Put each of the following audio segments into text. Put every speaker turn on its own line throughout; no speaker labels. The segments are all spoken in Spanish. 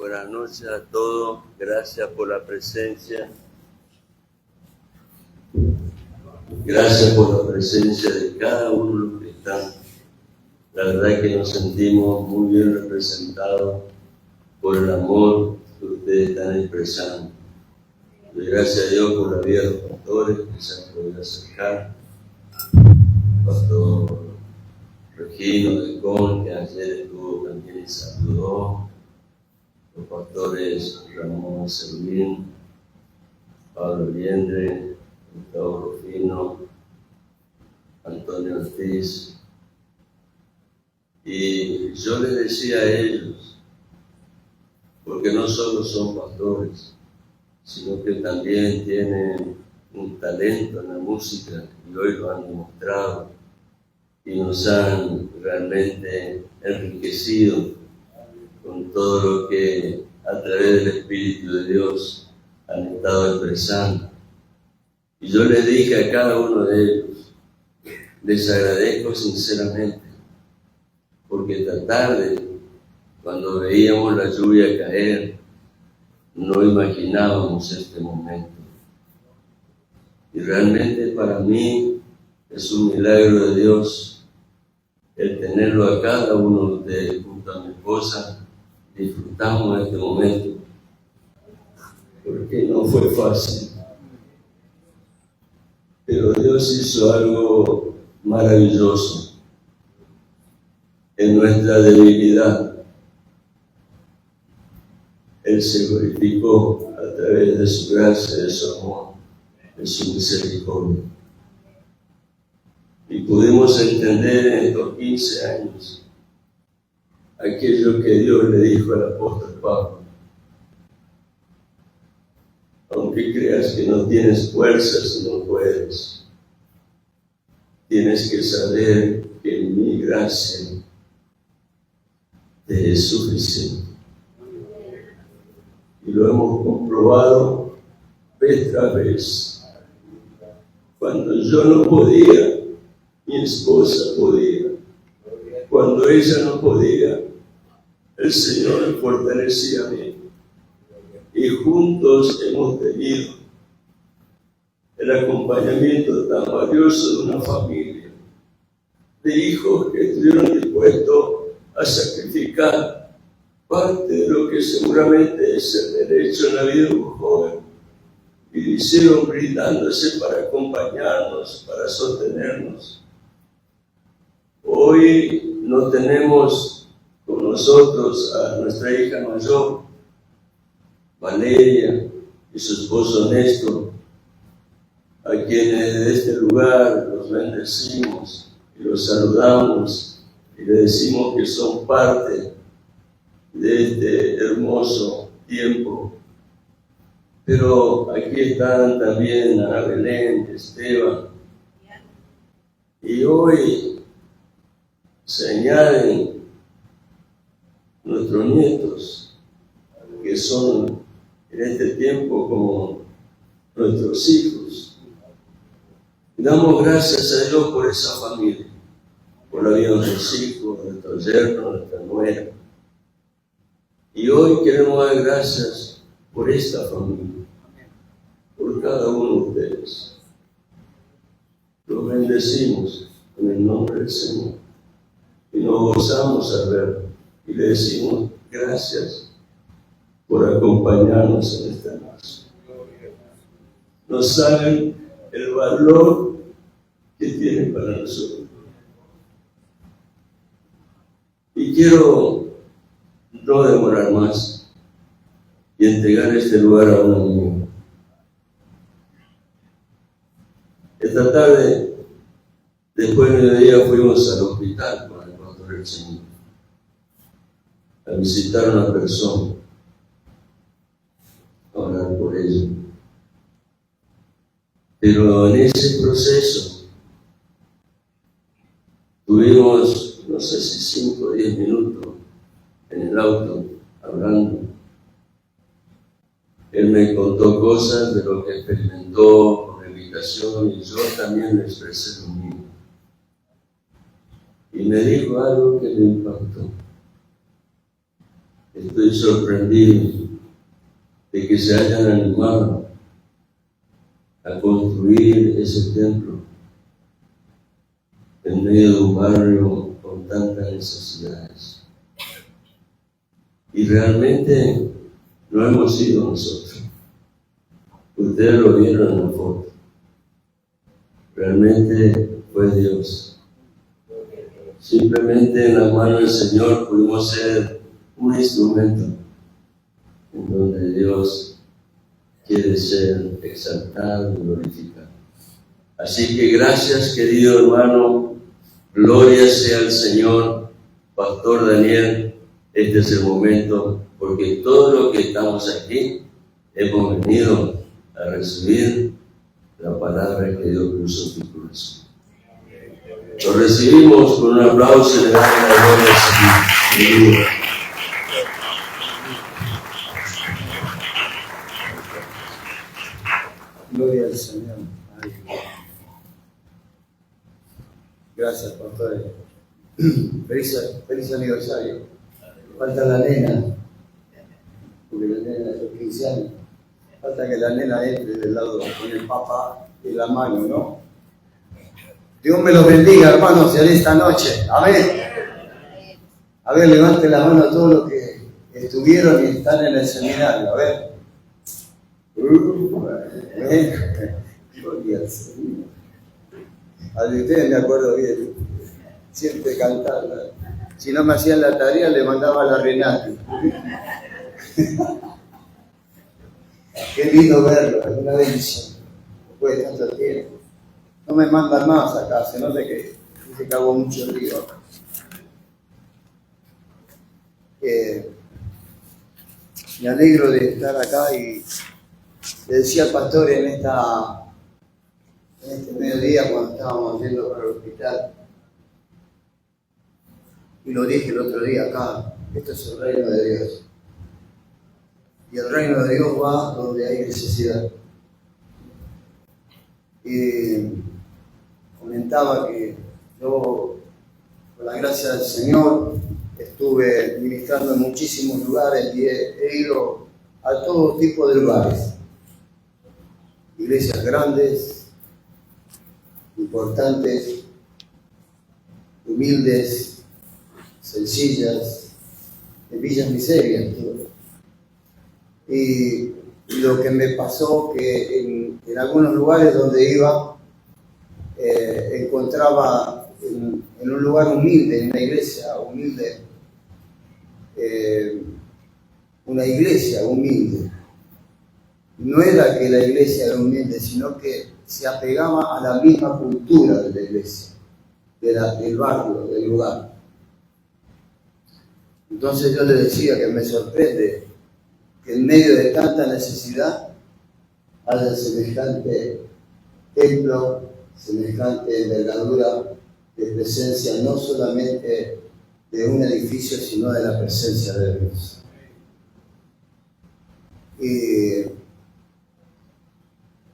Buenas noches a todos. Gracias por la presencia. Gracias por la presencia de cada uno de los que están. La verdad es que nos sentimos muy bien representados por el amor que ustedes están expresando. Doy gracias a Dios por la vida de los pastores que se han podido acercar. Pastor Regino de Con, que ayer estuvo también y saludó. Los pastores Ramón Servín, Pablo Liendre, Gustavo Rufino, Antonio Ortiz. Y yo les decía a ellos, porque no solo son pastores, sino que también tienen un talento en la música y hoy lo han demostrado y nos han realmente enriquecido con todo lo que a través del Espíritu de Dios han estado expresando. Y yo les dije a cada uno de ellos, les agradezco sinceramente, porque esta tarde, cuando veíamos la lluvia caer, no imaginábamos este momento. Y realmente para mí es un milagro de Dios el tenerlo a cada uno de ustedes junto a mi esposa. Disfrutamos de este momento, porque no fue fácil. Pero Dios hizo algo maravilloso en nuestra debilidad. Él se glorificó a través de su gracia, de su amor, de su misericordia. Y pudimos entender en estos 15 años aquello que Dios le dijo al apóstol Pablo. Aunque creas que no tienes fuerzas, no puedes. Tienes que saber que mi gracia te es suficiente. Y lo hemos comprobado vez tras vez. Cuando yo no podía, mi esposa podía. Cuando ella no podía, el Señor me fortalecía a mí. Y juntos hemos tenido el acompañamiento tan valioso de una familia, de hijos que estuvieron dispuestos a sacrificar parte de lo que seguramente es el derecho en la vida de un joven, y lo hicieron brindándose para acompañarnos, para sostenernos. Hoy no tenemos con nosotros a nuestra hija mayor, Valeria, y su esposo Néstor, a quienes desde este lugar los bendecimos y los saludamos y le decimos que son parte de este hermoso tiempo. Pero aquí están también Ana Belén, Esteban, y hoy se añaden nuestros nietos, que son en este tiempo como nuestros hijos. Y damos gracias a Dios por esa familia, por la vida de nuestros hijos, de nuestros yernos, de nuestra nuera. Y hoy queremos dar gracias por esta familia, por cada uno de ustedes. Los bendecimos en el nombre del Señor y nos gozamos al verlo y le decimos gracias por acompañarnos en esta noche. No saben el valor que tienen para nosotros. Y quiero no demorar más y entregar este lugar a un amigo. Esta tarde, después de mediodía, fuimos al hospital con el pastor del Señor a visitar a una persona, a orar por ella. Pero en ese proceso tuvimos, no sé si 5 o 10 minutos en el auto hablando. Él me contó cosas de lo que experimentó con la invitación y yo también le expresé lo mismo. Y me dijo algo que me impactó. Estoy sorprendido de que se hayan animado a construir ese templo en medio de un barrio con tantas necesidades. Y realmente no hemos sido nosotros. Ustedes lo vieron en la foto. Realmente fue Dios. Simplemente en la mano del Señor pudimos ser un instrumento en donde Dios quiere ser exaltado y glorificado. Así que gracias, querido hermano, gloria sea al Señor, Pastor Daniel. Este es el momento, porque todos los que estamos aquí hemos venido a recibir la palabra que Dios puso en tu corazón. Lo recibimos con un aplauso y le damos la gloria al Señor.
Gloria al Señor. Gracias, pastor. Feliz aniversario. Falta la nena, porque la nena es de 15 años. Falta que la nena entre del lado con el papá en la mano, ¿no? Dios me los bendiga, hermanos, en esta noche. Amén. A ver, levante la mano a todos los que estuvieron y están en el seminario. A ver. Gloria al Señor. A de ustedes me acuerdo bien. Siempre cantaba. Si no me hacían la tarea, le mandaba a la Renata. Qué lindo verlo, es una bendición. Después de tanto tiempo. No me mandan más acá, se nota que se cagó mucho río acá. Me alegro de estar acá y le decía al pastor en este mediodía cuando estábamos yendo para el hospital, y lo dije el otro día acá, esto es el reino de Dios. Y el reino de Dios va donde hay necesidad. Y comentaba que yo, con la gracia del Señor, estuve ministrando en muchísimos lugares y he ido a todo tipo de lugares. Iglesias grandes, importantes, humildes, sencillas, en villas miserias. Y lo que me pasó que en algunos lugares donde iba encontraba en un lugar humilde, en una iglesia humilde, una iglesia humilde. No era que la iglesia era humilde, sino que se apegaba a la misma cultura de la iglesia, del barrio, del lugar. Entonces yo le decía que me sorprende que en medio de tanta necesidad haya semejante templo, semejante envergadura de presencia, no solamente de un edificio, sino de la presencia de Dios.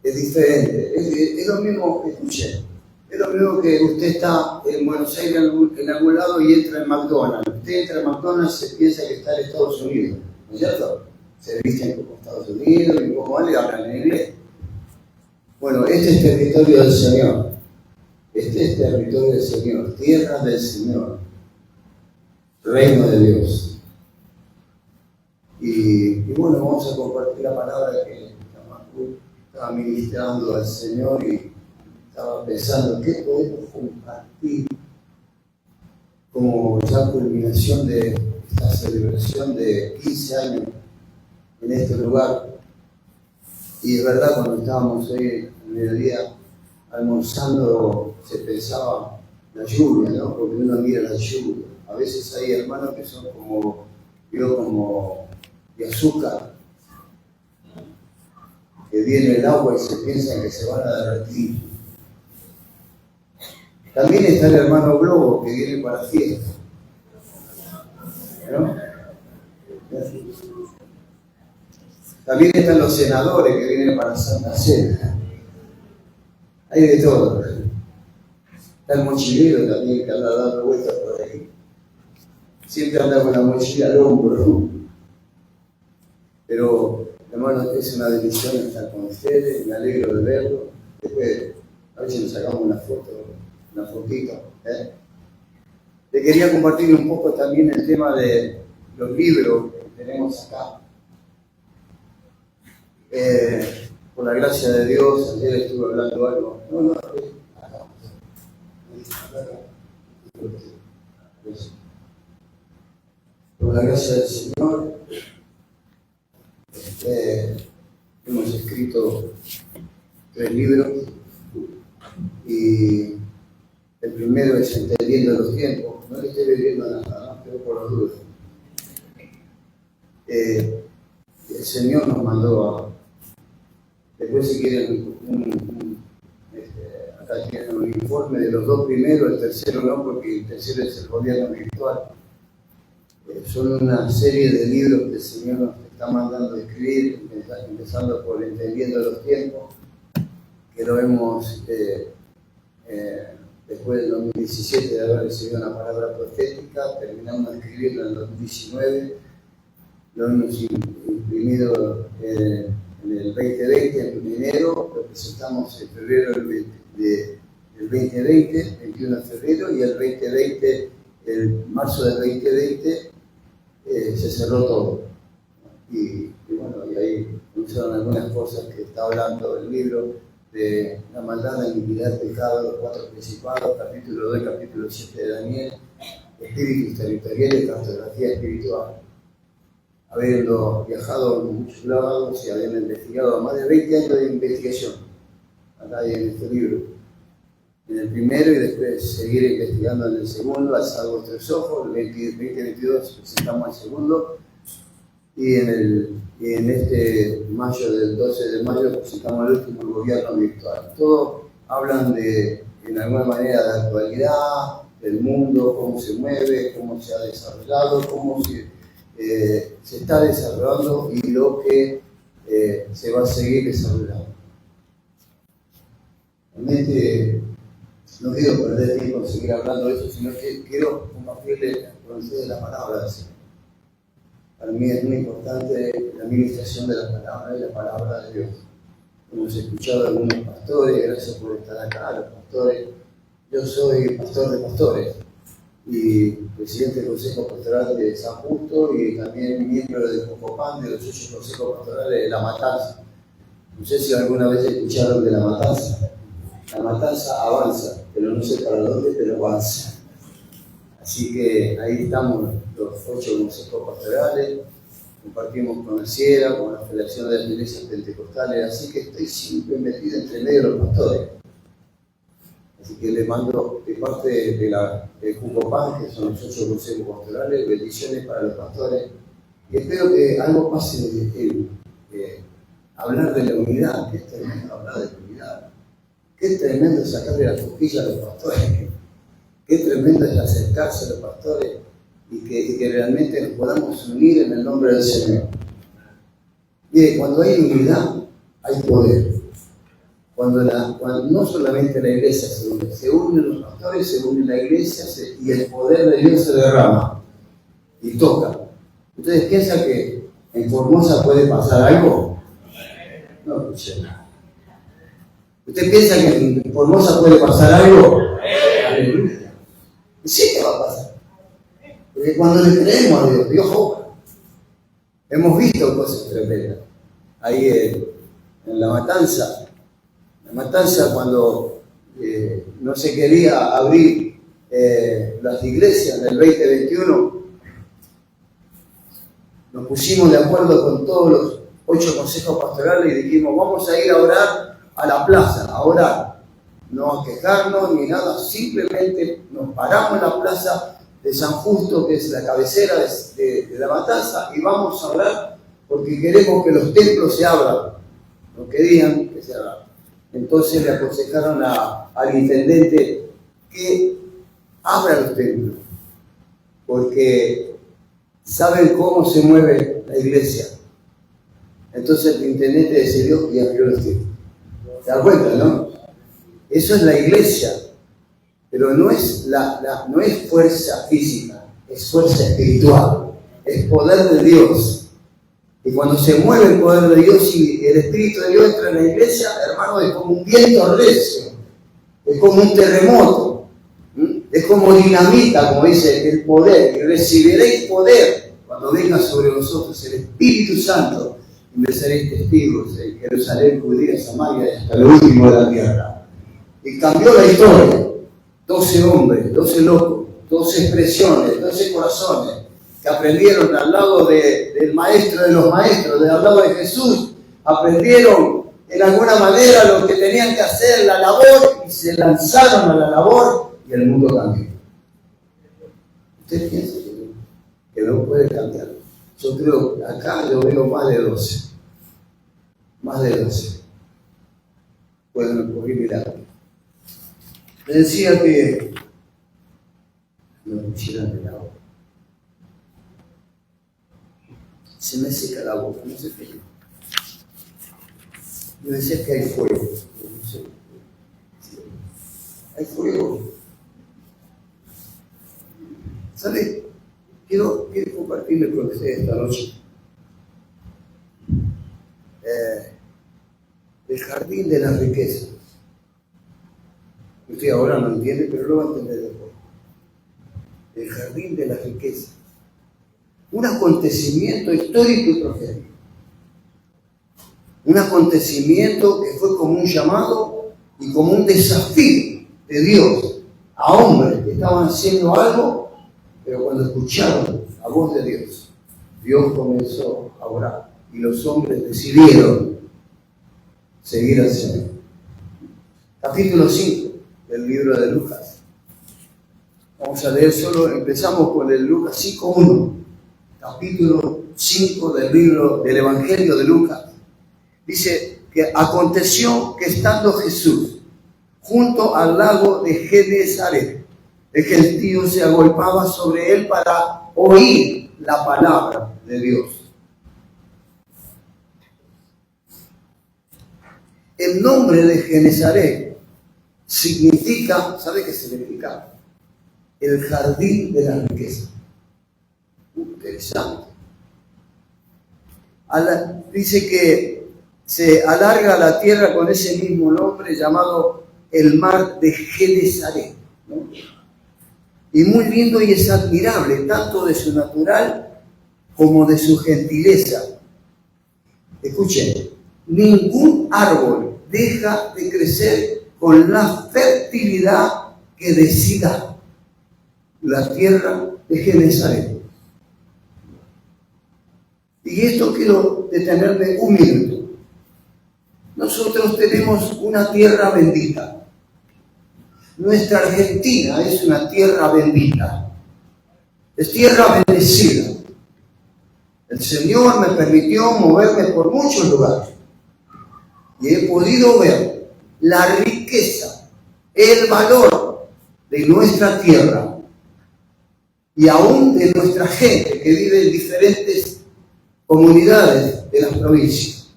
Es diferente, es lo mismo que escuché. Es lo mismo que usted está en Buenos Aires en algún lado y entra en McDonald's. Usted entra en McDonald's y se piensa que está en Estados Unidos, ¿no es cierto? Se visten como Estados Unidos y como vale, hablan en inglés. Bueno, este es territorio del Señor. Este es territorio del Señor, tierra del Señor, reino de Dios. Y bueno, vamos a compartir la palabra que estaba ministrando al Señor y estaba pensando qué podemos compartir como ya culminación de esta celebración de 15 años en este lugar. Y es verdad, cuando estábamos hoy en mediodía almorzando, se pensaba la lluvia, ¿no? Porque uno mira la lluvia. A veces hay hermanos que son como de azúcar, que viene el agua y se piensan que se van a derretir. También está el hermano Globo, que viene para fiesta, ¿no? También están los senadores que vienen para Santa Cena. Hay de todo. Está el mochilero también que anda dando vueltas por ahí. Siempre anda con la mochila al hombro, ¿no? Pero, hermano, es una bendición estar con ustedes, me alegro de verlo. Después, a ver si nos sacamos una fotito. Le quería compartir un poco también el tema de los libros que tenemos acá. Por la gracia de Dios, ayer estuve hablando algo. Acá. Por la gracia del Señor, hemos escrito 3 libros y el primero es Entendiendo los tiempos. No le estoy leyendo nada, pero por las dudas. El Señor nos mandó a... Después, si quieren, acá tienen un informe de los 2 primeros, el tercero no, porque el tercero es el gobierno virtual. Son una serie de libros que el Señor nos está mandando a escribir, empezando por Entendiendo los tiempos, que lo hemos, después del 2017 de haber recibido una palabra profética, terminamos de escribirlo en el 2019, lo hemos imprimido en el 2020, en enero, lo presentamos en febrero del 2020, 21 de febrero, y el 2020, el marzo del 2020, se cerró todo. Y bueno, y ahí usaron algunas cosas que está hablando el libro de la maldad, la iniquidad, el pecado, los 4 principados, capítulo 2, capítulo 7 de Daniel, espíritus territoriales, cartografía espiritual. Habiendo viajado en muchos lados y habiendo investigado más de 20 años de investigación, acá hay en este libro, en el primero y después seguir investigando en el segundo, alzad vuestros ojos, el 2022 presentamos el segundo, y en este mayo, del 12 de mayo, presentamos el último, el gobierno virtual. Todos hablan de, en alguna manera, de actualidad, del mundo, cómo se mueve, cómo se ha desarrollado, cómo se está desarrollando y lo que se va a seguir desarrollando. Realmente no quiero perder tiempo en seguir hablando de eso, sino que quiero compartirles con ustedes la palabra del Señor. Para mí es muy importante la administración de la palabra de Dios. Hemos escuchado a algunos pastores, gracias por estar acá, los pastores. Yo soy pastor de pastores y presidente del Consejo Pastoral de San Justo y también miembro del Cocopán, de los 8 consejos pastorales de La Matanza. No sé si alguna vez escucharon de La Matanza. La Matanza avanza, pero no sé para dónde, pero avanza. Así que ahí estamos los 8 consejos pastorales, compartimos con la Sierra, con la Federación de las Iglesias Pentecostales, así que estoy siempre metido entre medio de los pastores. Así que les mando de parte del Jucopán, que son los 8 consejos pastorales, bendiciones para los pastores. Y espero que algo pase de hablar de la unidad, que es tremendo hablar de la unidad. Qué tremendo es sacarle la cosquilla a los pastores. Qué tremendo es acercarse a los pastores y que realmente nos podamos unir en el nombre del Señor. Mire, cuando hay unidad, hay poder. Cuando no solamente la iglesia se unen los pastores, se une la iglesia y el poder de Dios se derrama y toca. ¿Ustedes piensan que en Formosa puede pasar algo? No escuché nada. ¿Usted piensa que en Formosa puede pasar algo? Aleluya. Sí que va a pasar. Porque cuando le creemos a Dios, Dios obra. Hemos visto cosas tremendas. Ahí en La Matanza cuando no se quería abrir las iglesias del 2021, nos pusimos de acuerdo con todos los 8 consejos pastorales y dijimos, vamos a ir a orar a la plaza, a orar. No a quejarnos ni nada, simplemente nos paramos en la plaza de San Justo, que es la cabecera de La Matanza, y vamos a orar porque queremos que los templos se abran. No querían que se abran. Entonces le aconsejaron al intendente que abra los templos, porque saben cómo se mueve la iglesia. Entonces el intendente decidió y abrió los templos. ¿Se dan cuenta, no? Eso es la iglesia, pero no es fuerza física, es fuerza espiritual, es poder de Dios. Y cuando se mueve el poder de Dios y el Espíritu de Dios entra en la iglesia, hermano, es como un viento recio, es como un terremoto, es como dinamita, como dice el poder, y recibiréis poder cuando venga sobre vosotros el Espíritu Santo, y me seréis testigos en Jerusalén, Judea, Samaria y hasta lo último de la tierra. Y cambió la historia. 12 hombres, 12 locos, 12 expresiones, 12 corazones que aprendieron al lado del maestro de los maestros, al lado de Jesús, aprendieron en alguna manera lo que tenían que hacer, la labor, y se lanzaron a la labor y el mundo cambió. ¿Usted piensa que no puede cambiar? Yo creo que acá yo veo más de 12. Más de 12. Pueden ocurrir milagros. Me decía que me pusieran de la boca. Se me seca la boca, no sé qué. Yo decía que hay fuego. No sé. Hay fuego. ¿Sabe? Quiero compartirle con ustedes esta noche el jardín de las riquezas. Usted ahora no entiende, pero lo va a entender después. El jardín de las riquezas. Un acontecimiento histórico y profético. Un acontecimiento que fue como un llamado y como un desafío de Dios a hombres que estaban haciendo algo, pero cuando escucharon la voz de Dios, Dios comenzó a orar y los hombres decidieron seguir al Señor. Capítulo 5 del libro de Lucas. Vamos a leer solo, empezamos con el Lucas 5:1. Capítulo 5 del libro del Evangelio de Lucas. Dice que aconteció que estando Jesús junto al lago de Genesaret, el gentío se agolpaba sobre él para oír la palabra de Dios. El nombre de Genesaret significa, ¿sabe qué significa? El jardín de la riqueza. Interesante. Dice que se alarga la tierra con ese mismo nombre llamado el mar de Genesaret, ¿no? Y muy lindo y es admirable, tanto de su natural como de su gentileza. Escuchen, ningún árbol deja de crecer con la fertilidad que decida la tierra de Genesaret. Y esto quiero detenerme un minuto. Nosotros tenemos una tierra bendita. Nuestra Argentina es una tierra bendita. Es tierra bendecida. El Señor me permitió moverme por muchos lugares. Y he podido ver la riqueza, el valor de nuestra tierra. Y aún de nuestra gente que vive en diferentes comunidades de las provincias.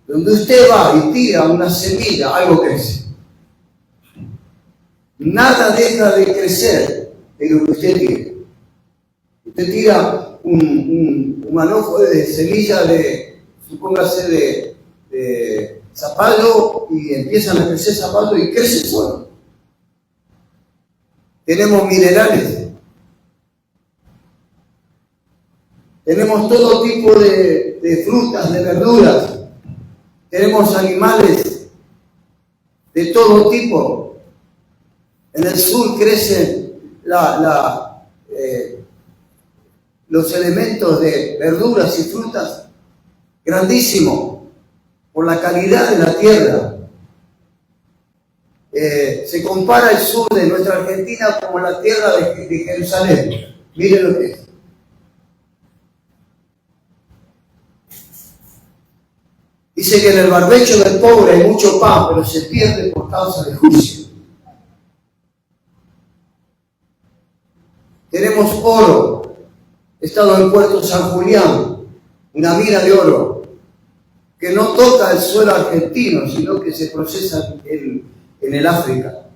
Donde usted va y tira una semilla, algo crece. Nada deja de crecer de lo que usted tira. Usted tira un manojo de semilla supóngase de zapallo y empiezan a crecer zapallo y crece solo. Tenemos minerales. Tenemos todo tipo de frutas, de verduras. Tenemos animales de todo tipo. En el sur crecen los elementos de verduras y frutas grandísimos por la calidad de la tierra. Se compara el sur de nuestra Argentina como la tierra de Jerusalén. Miren lo que es. Dice que en el barbecho del pobre hay mucho pan, pero se pierde por causa de juicio. Tenemos oro. He estado en Puerto San Julián, una mina de oro, que no toca el suelo argentino, sino que se procesa en el África.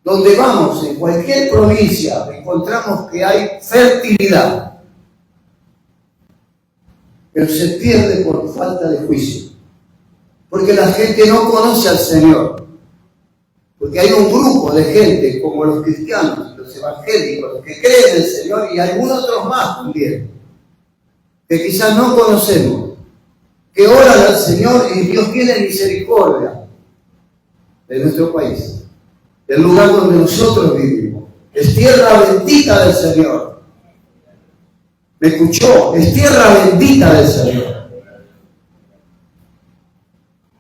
Donde vamos, en cualquier provincia, encontramos que hay fertilidad. pero se pierde por falta de juicio. Porque la gente no conoce al Señor. Porque hay un grupo de gente, como los cristianos, los evangélicos, los que creen en el Señor, y algunos otros más también, que quizás no conocemos, que oran al Señor y Dios tiene misericordia de nuestro país, del lugar donde nosotros vivimos. Es tierra bendita del Señor. ¿Me escuchó? Es tierra bendita del Señor.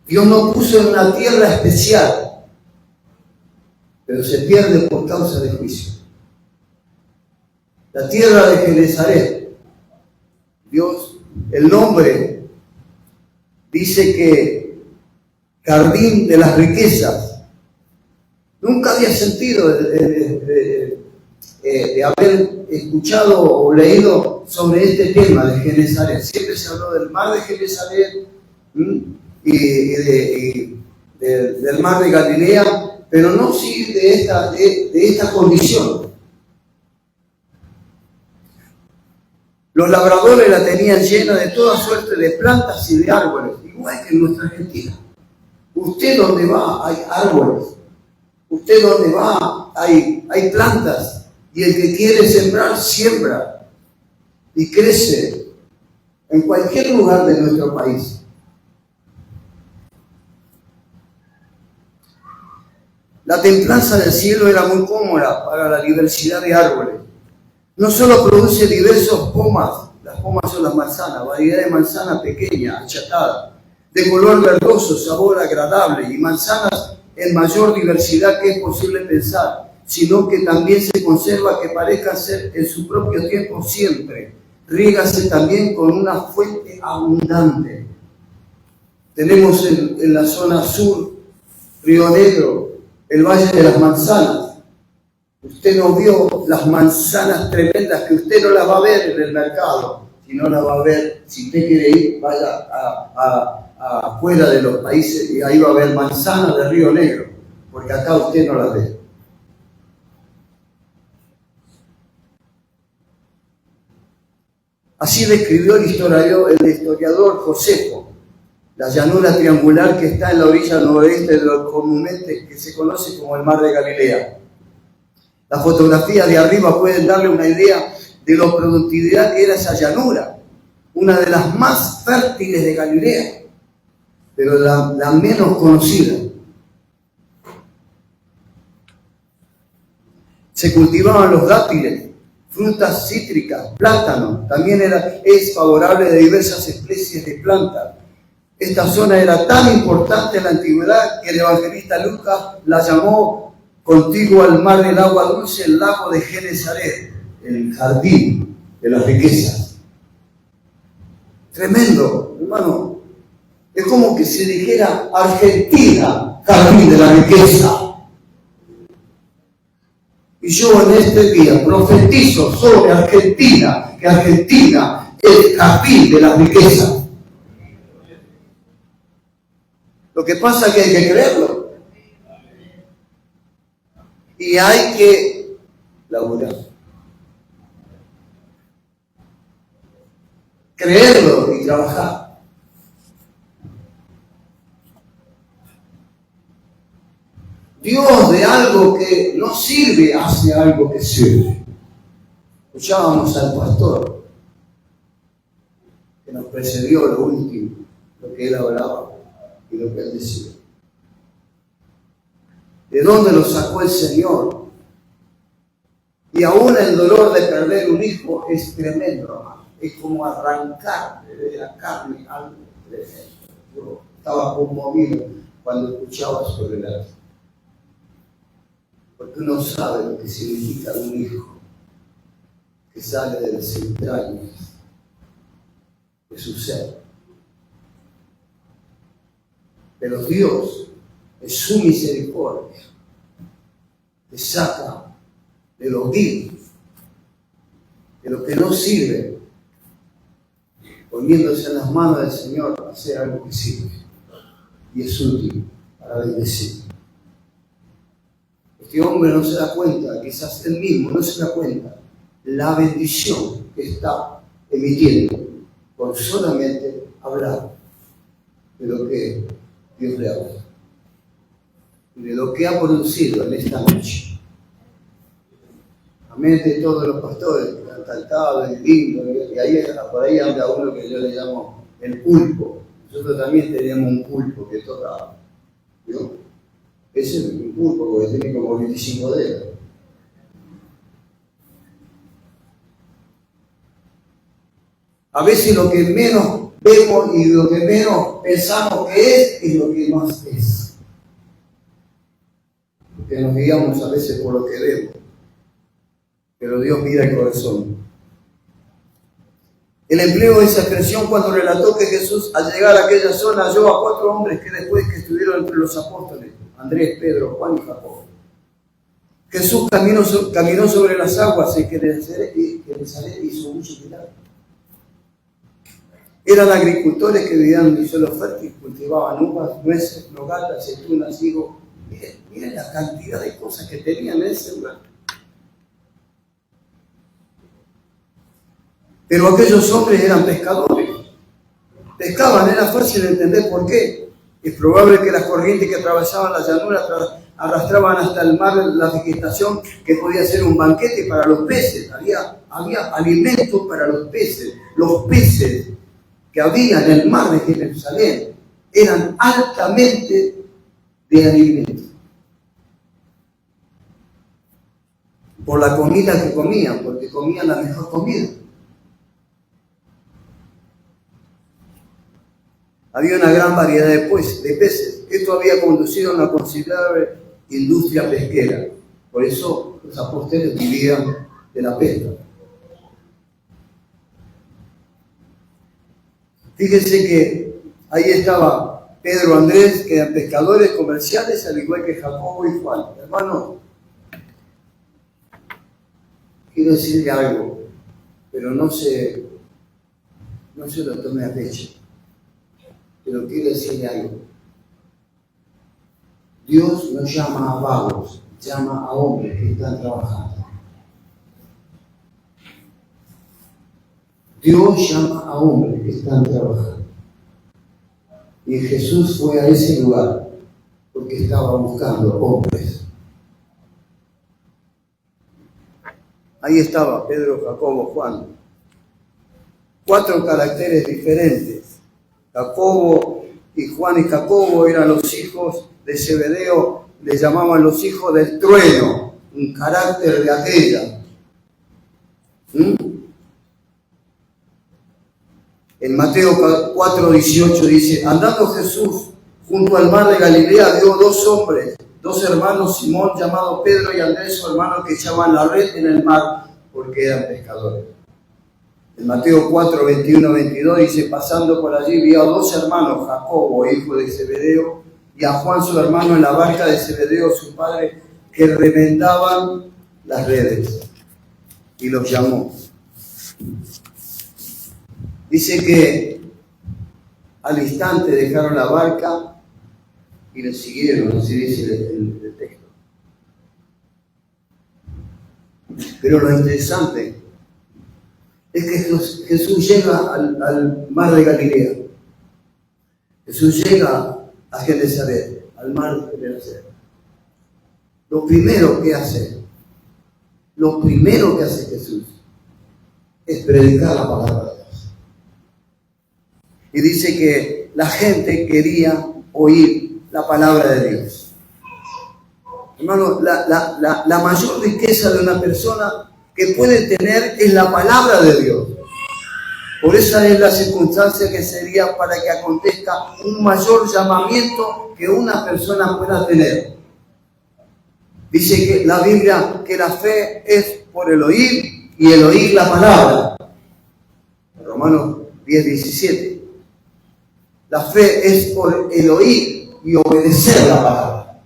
Dios nos puso en una tierra especial, pero se pierde por causa de juicio. La tierra de Genezaret, Dios, el nombre dice que jardín de las riquezas. Nunca había sentido de haber escuchado o leído sobre este tema de Genezaret. Siempre se habló del mar de Genezaret y del mar de Galilea, pero no sí de esta condición. Los labradores la tenían llena de toda suerte de plantas y de árboles, igual que en nuestra Argentina. Usted donde va hay árboles, usted donde va hay plantas, y el que quiere sembrar, siembra y crece en cualquier lugar de nuestro país. La templanza del cielo era muy cómoda para la diversidad de árboles. No solo produce diversos pomas, las pomas son las manzanas, variedad de manzana pequeña, achatada, de color verdoso, sabor agradable, y manzanas en mayor diversidad que es posible pensar, sino que también se conserva que parezca ser en su propio tiempo siempre. Rígase también con una fuente abundante. Tenemos en la zona sur, Río Negro, el Valle de las Manzanas. Usted no vio las manzanas tremendas que usted no las va a ver en el mercado, si no las va a ver, si usted quiere ir, vaya afuera de los países y ahí va a ver manzanas de Río Negro, porque acá usted no las ve. Así describió el historiador Josefo, la llanura triangular que está en la orilla noroeste de lo comúnmente que se conoce como el Mar de Galilea. Las fotografías de arriba pueden darle una idea de la productividad que era esa llanura, una de las más fértiles de Galilea, pero la menos conocida. Se cultivaban los dátiles, frutas cítricas, plátano, también es favorable de diversas especies de plantas. Esta zona era tan importante en la antigüedad que el evangelista Lucas la llamó contiguo al mar del agua dulce, el lago de Genezaret, el jardín de las riquezas. Tremendo, hermano. Es como que se dijera Argentina, jardín de la riqueza. Y yo en este día profetizo sobre Argentina, que Argentina es el jardín de la riqueza. Lo que pasa es que hay que creerlo. Y hay que laburar. Creerlo y trabajar. Dios de algo que no sirve hace algo que sirve. Escuchábamos al pastor que nos precedió lo último, lo que él hablaba y lo que él decía. ¿De dónde lo sacó el Señor? Y aún el dolor de perder un hijo es tremendo, hermano. Es como arrancar de la carne algo tremendo. Yo estaba conmovido cuando escuchaba sobre la vida. Porque uno sabe lo que significa un hijo que sale de las entrañas de su ser. Pero Dios, es su misericordia, te saca de lo vil, de lo que no sirve, poniéndose en las manos del Señor para hacer algo que sirve y es útil para bendecir. Este hombre no se da cuenta, quizás él mismo no se da cuenta, la bendición que está emitiendo, con solamente hablar de lo que Dios le habla y de lo que ha producido en esta noche. Amén de todos los pastores que han cantado, el lindo, y ahí, por ahí anda uno que yo le llamo el pulpo. Nosotros también tenemos un pulpo que toca, ¿no? Ese es un pulpo porque tiene como 25 dedos. A veces lo que menos vemos y lo que menos pensamos que es lo que más es. Porque nos guiamos a veces por lo que vemos. Pero Dios mira el corazón. El empleo de esa expresión cuando relató que Jesús al llegar a aquella zona halló a 4 hombres que después que estuvieron entre los apóstoles, Andrés, Pedro, Juan y Jacobo. Jesús caminó sobre las aguas en Genesaret hizo muchos milagros. Eran agricultores que vivían en un suelo fértil, cultivaban uvas, nueces, nogal, aceitunas, higos. Miren la cantidad de cosas que tenían en ese lugar. Pero aquellos hombres eran pescadores. Pescaban, era fácil de entender por qué. Es probable que las corrientes que atravesaban la llanura arrastraban hasta el mar la vegetación que podía ser un banquete para los peces. Había alimento para los peces. Los peces que había en el mar de Jerusalén eran altamente de alimento. Por la comida que comían, porque comían la mejor comida. Había una gran variedad de peces. Esto había conducido a una considerable industria pesquera. Por eso los apóstoles vivían de la pesca. Fíjense que ahí estaba Pedro, Andrés, que eran pescadores comerciales, al igual que Jacobo y Juan. Hermano, quiero decirle algo, pero no se lo tome a pecho. Pero quiero decirle algo. Dios no llama a vagos, llama a hombres que están trabajando. Dios llama a hombres que están trabajando. Y Jesús fue a ese lugar porque estaba buscando hombres. Ahí estaba Pedro, Jacobo, Juan. 4 caracteres diferentes. Jacobo y Juan y Jacobo eran los hijos de Zebedeo, le llamaban los hijos del trueno, un carácter de aquella. En Mateo 4:18 dice, andando Jesús junto al mar de Galilea, vio 2 hombres, 2 hermanos, Simón llamado Pedro y Andrés, su hermano, que echaban la red en el mar porque eran pescadores. En Mateo 4:21-22 dice, pasando por allí vio a 2 hermanos, Jacobo, hijo de Zebedeo, y a Juan su hermano en la barca de Zebedeo, su padre, que remendaban las redes. Y los llamó. Dice que al instante dejaron la barca y le siguieron, así dice el texto. Pero lo interesante es que Jesús llega al mar de Galilea. Jesús llega a Genesaret, al mar de Genesaret. Lo primero que hace Jesús es predicar la palabra de Dios. Y dice que la gente quería oír la palabra de Dios. Hermano, la mayor riqueza de una persona que puede tener es la palabra de Dios. Por esa es la circunstancia que sería para que acontezca un mayor llamamiento que una persona pueda tener. Dice que la Biblia que la fe es por el oír y el oír la palabra. Romanos 10:17. La fe es por el oír y obedecer la palabra.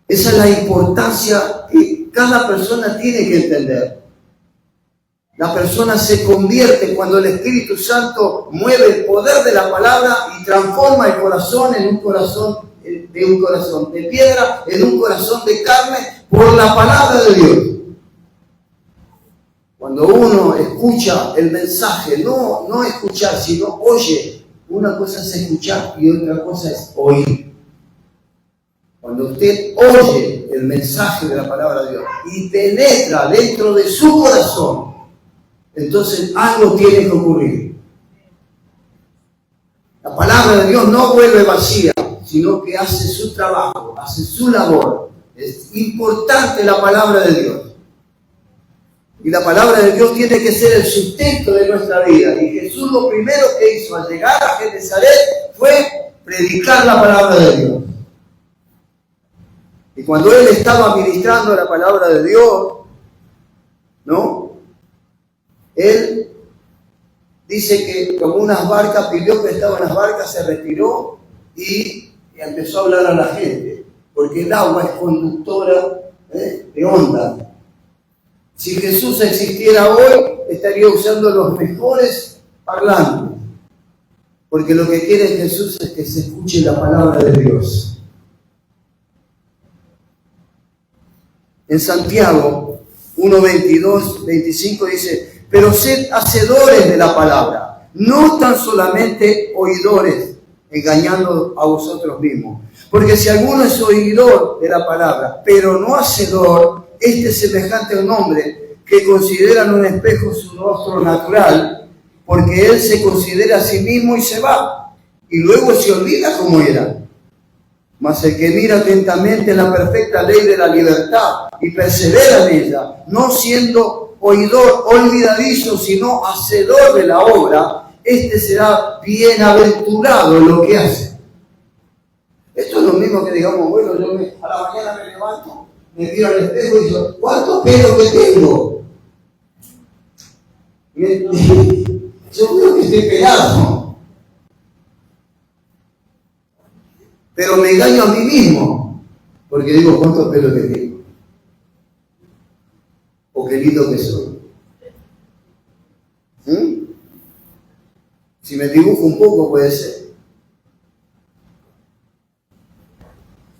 Esa es la importancia que cada persona tiene que entender. La persona se convierte cuando el Espíritu Santo mueve el poder de la palabra y transforma el corazón en un corazón de piedra, en un corazón de carne, por la palabra de Dios. Cuando uno escucha el mensaje, no escuchar, sino oye, una cosa es escuchar y otra cosa es oír. Cuando usted oye el mensaje de la palabra de Dios y penetra dentro de su corazón, entonces algo tiene que ocurrir. La palabra de Dios no vuelve vacía, sino que hace su trabajo, hace su labor. Es importante la palabra de Dios. Y la palabra de Dios tiene que ser el sustento de nuestra vida. Y Jesús lo primero que hizo al llegar a Genesaret fue predicar la palabra de Dios. Y cuando Él estaba ministrando la palabra de Dios, ¿no? Él dice que como unas barcas, pidió prestado unas barcas, se retiró y empezó a hablar a la gente. Porque el agua es conductora de onda. Si Jesús existiera hoy, estaría usando los mejores parlantes. Porque lo que quiere Jesús es que se escuche la palabra de Dios. En Santiago 1, 22, 25 dice: pero sed hacedores de la palabra, no tan solamente oidores, engañando a vosotros mismos. Porque si alguno es oidor de la palabra, pero no hacedor, este es semejante a un hombre que considera en un espejo su rostro natural, porque él se considera a sí mismo y se va, y luego se olvida cómo era. Mas el que mira atentamente la perfecta ley de la libertad y persevera en ella, no siendo oidor olvidadizo, sino hacedor de la obra, este será bienaventurado en lo que hace. Esto es lo mismo que digamos, bueno, yo a la mañana me levanto, me miro al espejo y digo, ¿cuánto pelo que tengo? Yo creo que estoy pelado. Pero me engaño a mí mismo, porque digo, ¿cuánto pelo que tengo? O qué lindo que soy. Si me dibujo un poco puede ser.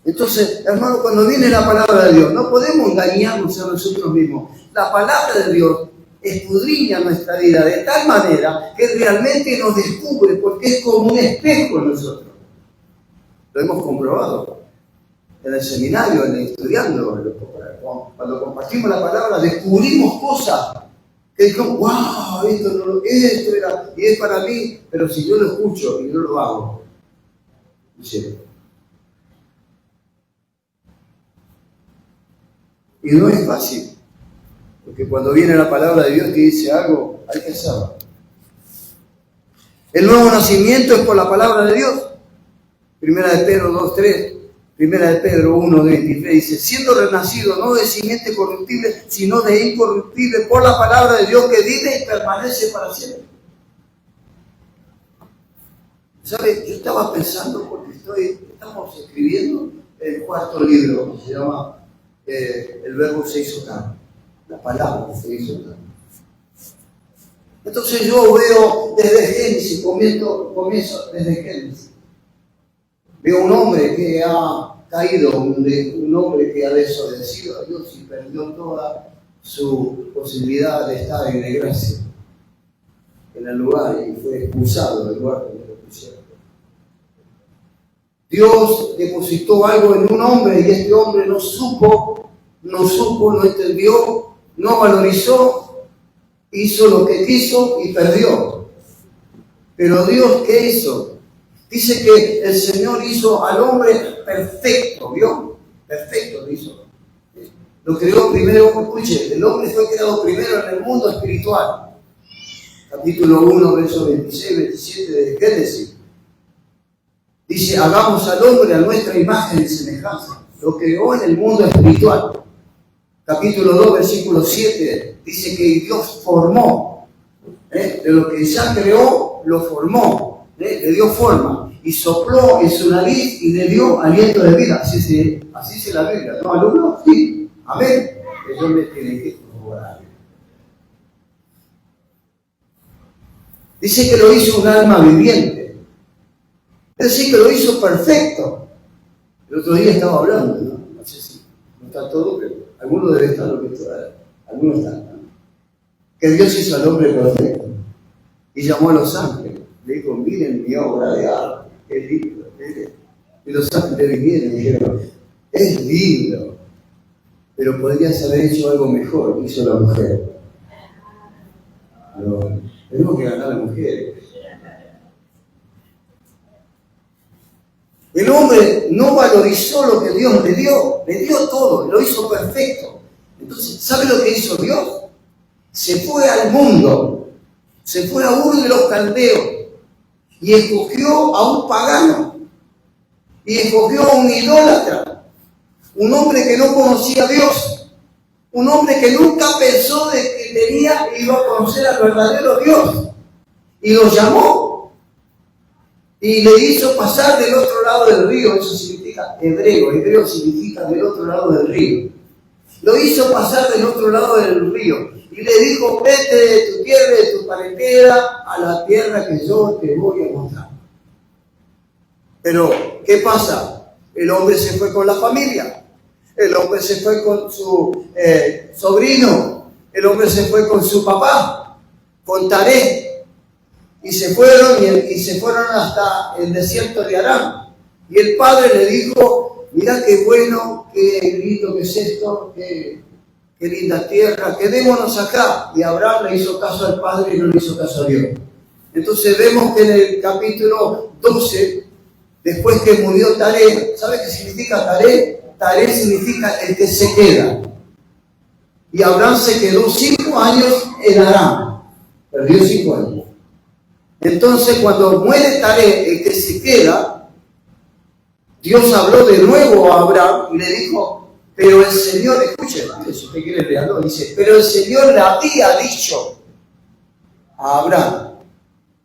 Entonces, hermano, cuando viene la palabra de Dios, no podemos engañarnos a nosotros mismos. La palabra de Dios escudriña nuestra vida de tal manera que realmente nos descubre, porque es como un espejo en nosotros. Lo hemos comprobado en el seminario, estudiando. Cuando compartimos la palabra, descubrimos cosas que digamos, wow, esto era, y es para mí, pero si yo lo escucho y no lo hago, ¿sí? Y no es fácil, porque cuando viene la palabra de Dios que dice algo, hay que hacerlo. El nuevo nacimiento es por la palabra de Dios. Primera de Pedro 2:3, Primera de Pedro 1:23 dice: siendo renacido no de simiente corruptible, sino de incorruptible por la palabra de Dios que vive y permanece para siempre. ¿Sabe? Yo estaba pensando, porque estamos escribiendo el cuarto libro, que se llama El Verbo se hizo carne. La palabra se hizo carne. Entonces yo veo desde Génesis, comienzo desde Génesis. Veo un hombre que ha caído, un hombre que ha desobedecido a Dios y perdió toda su posibilidad de estar en la gracia, en el lugar, y fue expulsado del lugar donde lo pusieron. Dios depositó algo en un hombre y este hombre no supo, no entendió, no valorizó, hizo lo que quiso y perdió. Pero Dios, ¿qué hizo? Dice que el Señor hizo al hombre perfecto, ¿vio? Perfecto lo hizo. Lo creó primero, escuche, el hombre fue creado primero en el mundo espiritual. Capítulo 1, versos 26, 27 de Génesis. Dice, hagamos al hombre a nuestra imagen y semejanza. Lo creó en el mundo espiritual. Capítulo 2, versículo 7, dice que Dios formó. De lo que ya creó, lo formó. Le dio forma y sopló en su nariz y le dio aliento de vida. Así dice la Biblia. ¿No, alumno? Sí. Amén. Eso me tiene que corroborar. Dice que lo hizo un alma viviente. Es decir, que lo hizo perfecto. El otro día estaba hablando, no sé si no está todo, pero algunos deben estar lo que está. Algunos están. ¿No? que Dios hizo al hombre perfecto y llamó a los ángeles. Le dijo, miren mi obra de arte, qué lindo. Y los ángeles vinieron y dijeron, es lindo, pero podrías haber hecho algo mejor, hizo la mujer. Pero tenemos que ganar a las mujeres. El hombre no valorizó lo que Dios le dio todo, lo hizo perfecto. Entonces, ¿sabe lo que hizo Dios? Se fue al mundo, se fue a Ur de los Caldeos y escogió a un pagano y escogió a un idólatra, un hombre que no conocía a Dios, un hombre que nunca pensó de que iba a conocer al verdadero Dios, y lo llamó y le hizo pasar del otro lado del río. Eso significa hebreo significa del otro lado del río. Lo hizo pasar del otro lado del río y le dijo, vete de tu tierra, de tu parentela, a la tierra que yo te voy a mostrar. Pero, ¿qué pasa? El hombre se fue con la familia, el hombre se fue con su sobrino, el hombre se fue con su papá, con Taré, y se fueron hasta el desierto de Aram. Y el padre le dijo, mira qué bueno, qué lindo que es esto, qué linda tierra, quedémonos acá. Y Abraham le hizo caso al padre y no le hizo caso a Dios. Entonces vemos que en el capítulo 12, después que murió Taré, ¿sabe qué significa Taré? Taré significa el que se queda. Y Abraham se quedó 5 años en Aram, perdió 5 años. Entonces cuando muere Taré, el que se queda, Dios habló de nuevo a Abraham y le dijo, pero el Señor, escuche, si usted quiere leerlo, dice, pero el Señor le había dicho a Abraham,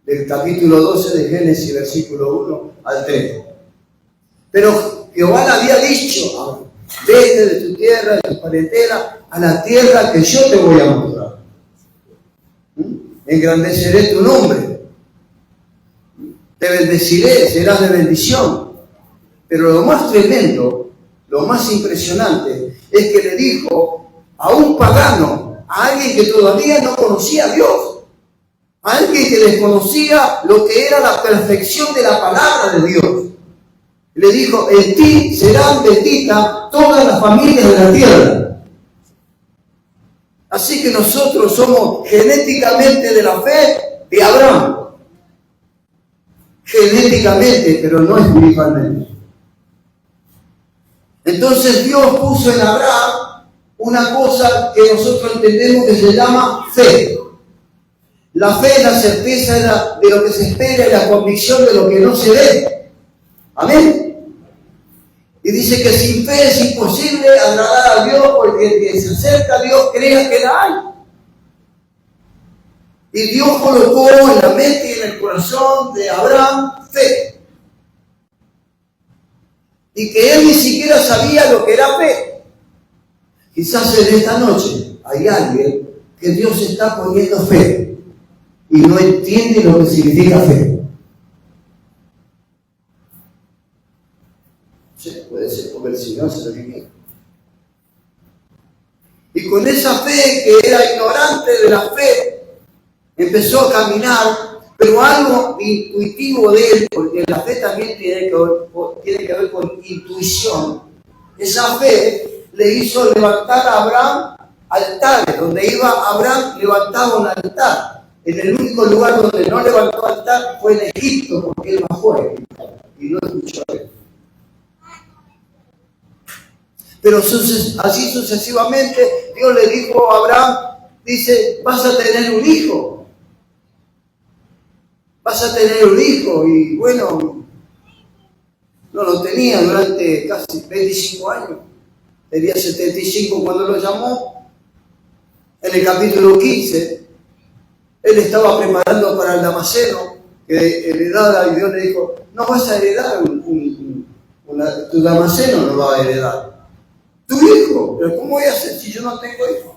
del capítulo 12 de Génesis, versículo 1 al 3. Pero Jehová le había dicho a Abraham, vete de tu tierra, de tu parentela, a la tierra que yo te voy a mostrar. Engrandeceré tu nombre, te bendeciré, serás de bendición. Pero lo más tremendo, lo más impresionante, es que le dijo a un pagano, a alguien que todavía no conocía a Dios, a alguien que desconocía lo que era la perfección de la palabra de Dios. Le dijo, en ti serán benditas todas las familias de la tierra. Así que nosotros somos genéticamente de la fe de Abraham. Genéticamente, pero no espiritualmente. Entonces Dios puso en Abraham una cosa que nosotros entendemos que se llama fe. La fe es la certeza de lo que se espera y la convicción de lo que no se ve. Amén. Y dice que sin fe es imposible agradar a Dios, porque el que se acerca a Dios crea que la hay. Y Dios colocó en la mente y en el corazón de Abraham fe. Y que él ni siquiera sabía lo que era fe. Quizás en esta noche hay alguien que Dios está poniendo fe y no entiende lo que significa fe. Sí, puede ser porque el Señor se lo quiere. Y con esa fe, que era ignorante de la fe, empezó a caminar, pero algo intuitivo de él, porque la fe también tiene que ver con intuición. Esa fe le hizo levantar a Abraham altares. Donde iba Abraham levantaba un altar. En el único lugar donde no levantó altar fue en Egipto, porque él bajó a Egipto y no escuchó a él. Pero así sucesivamente, Dios le dijo a Abraham, dice, vas a tener un hijo. Vas a tener un hijo. Y bueno, no lo tenía durante casi 25 años. Tenía 75 cuando lo llamó. En el capítulo 15, él estaba preparando para el Damaseno, que heredara, y Dios le dijo, no vas a heredar tu Damaseno no va a heredar. Tu hijo, pero ¿cómo voy a hacer si yo no tengo hijo?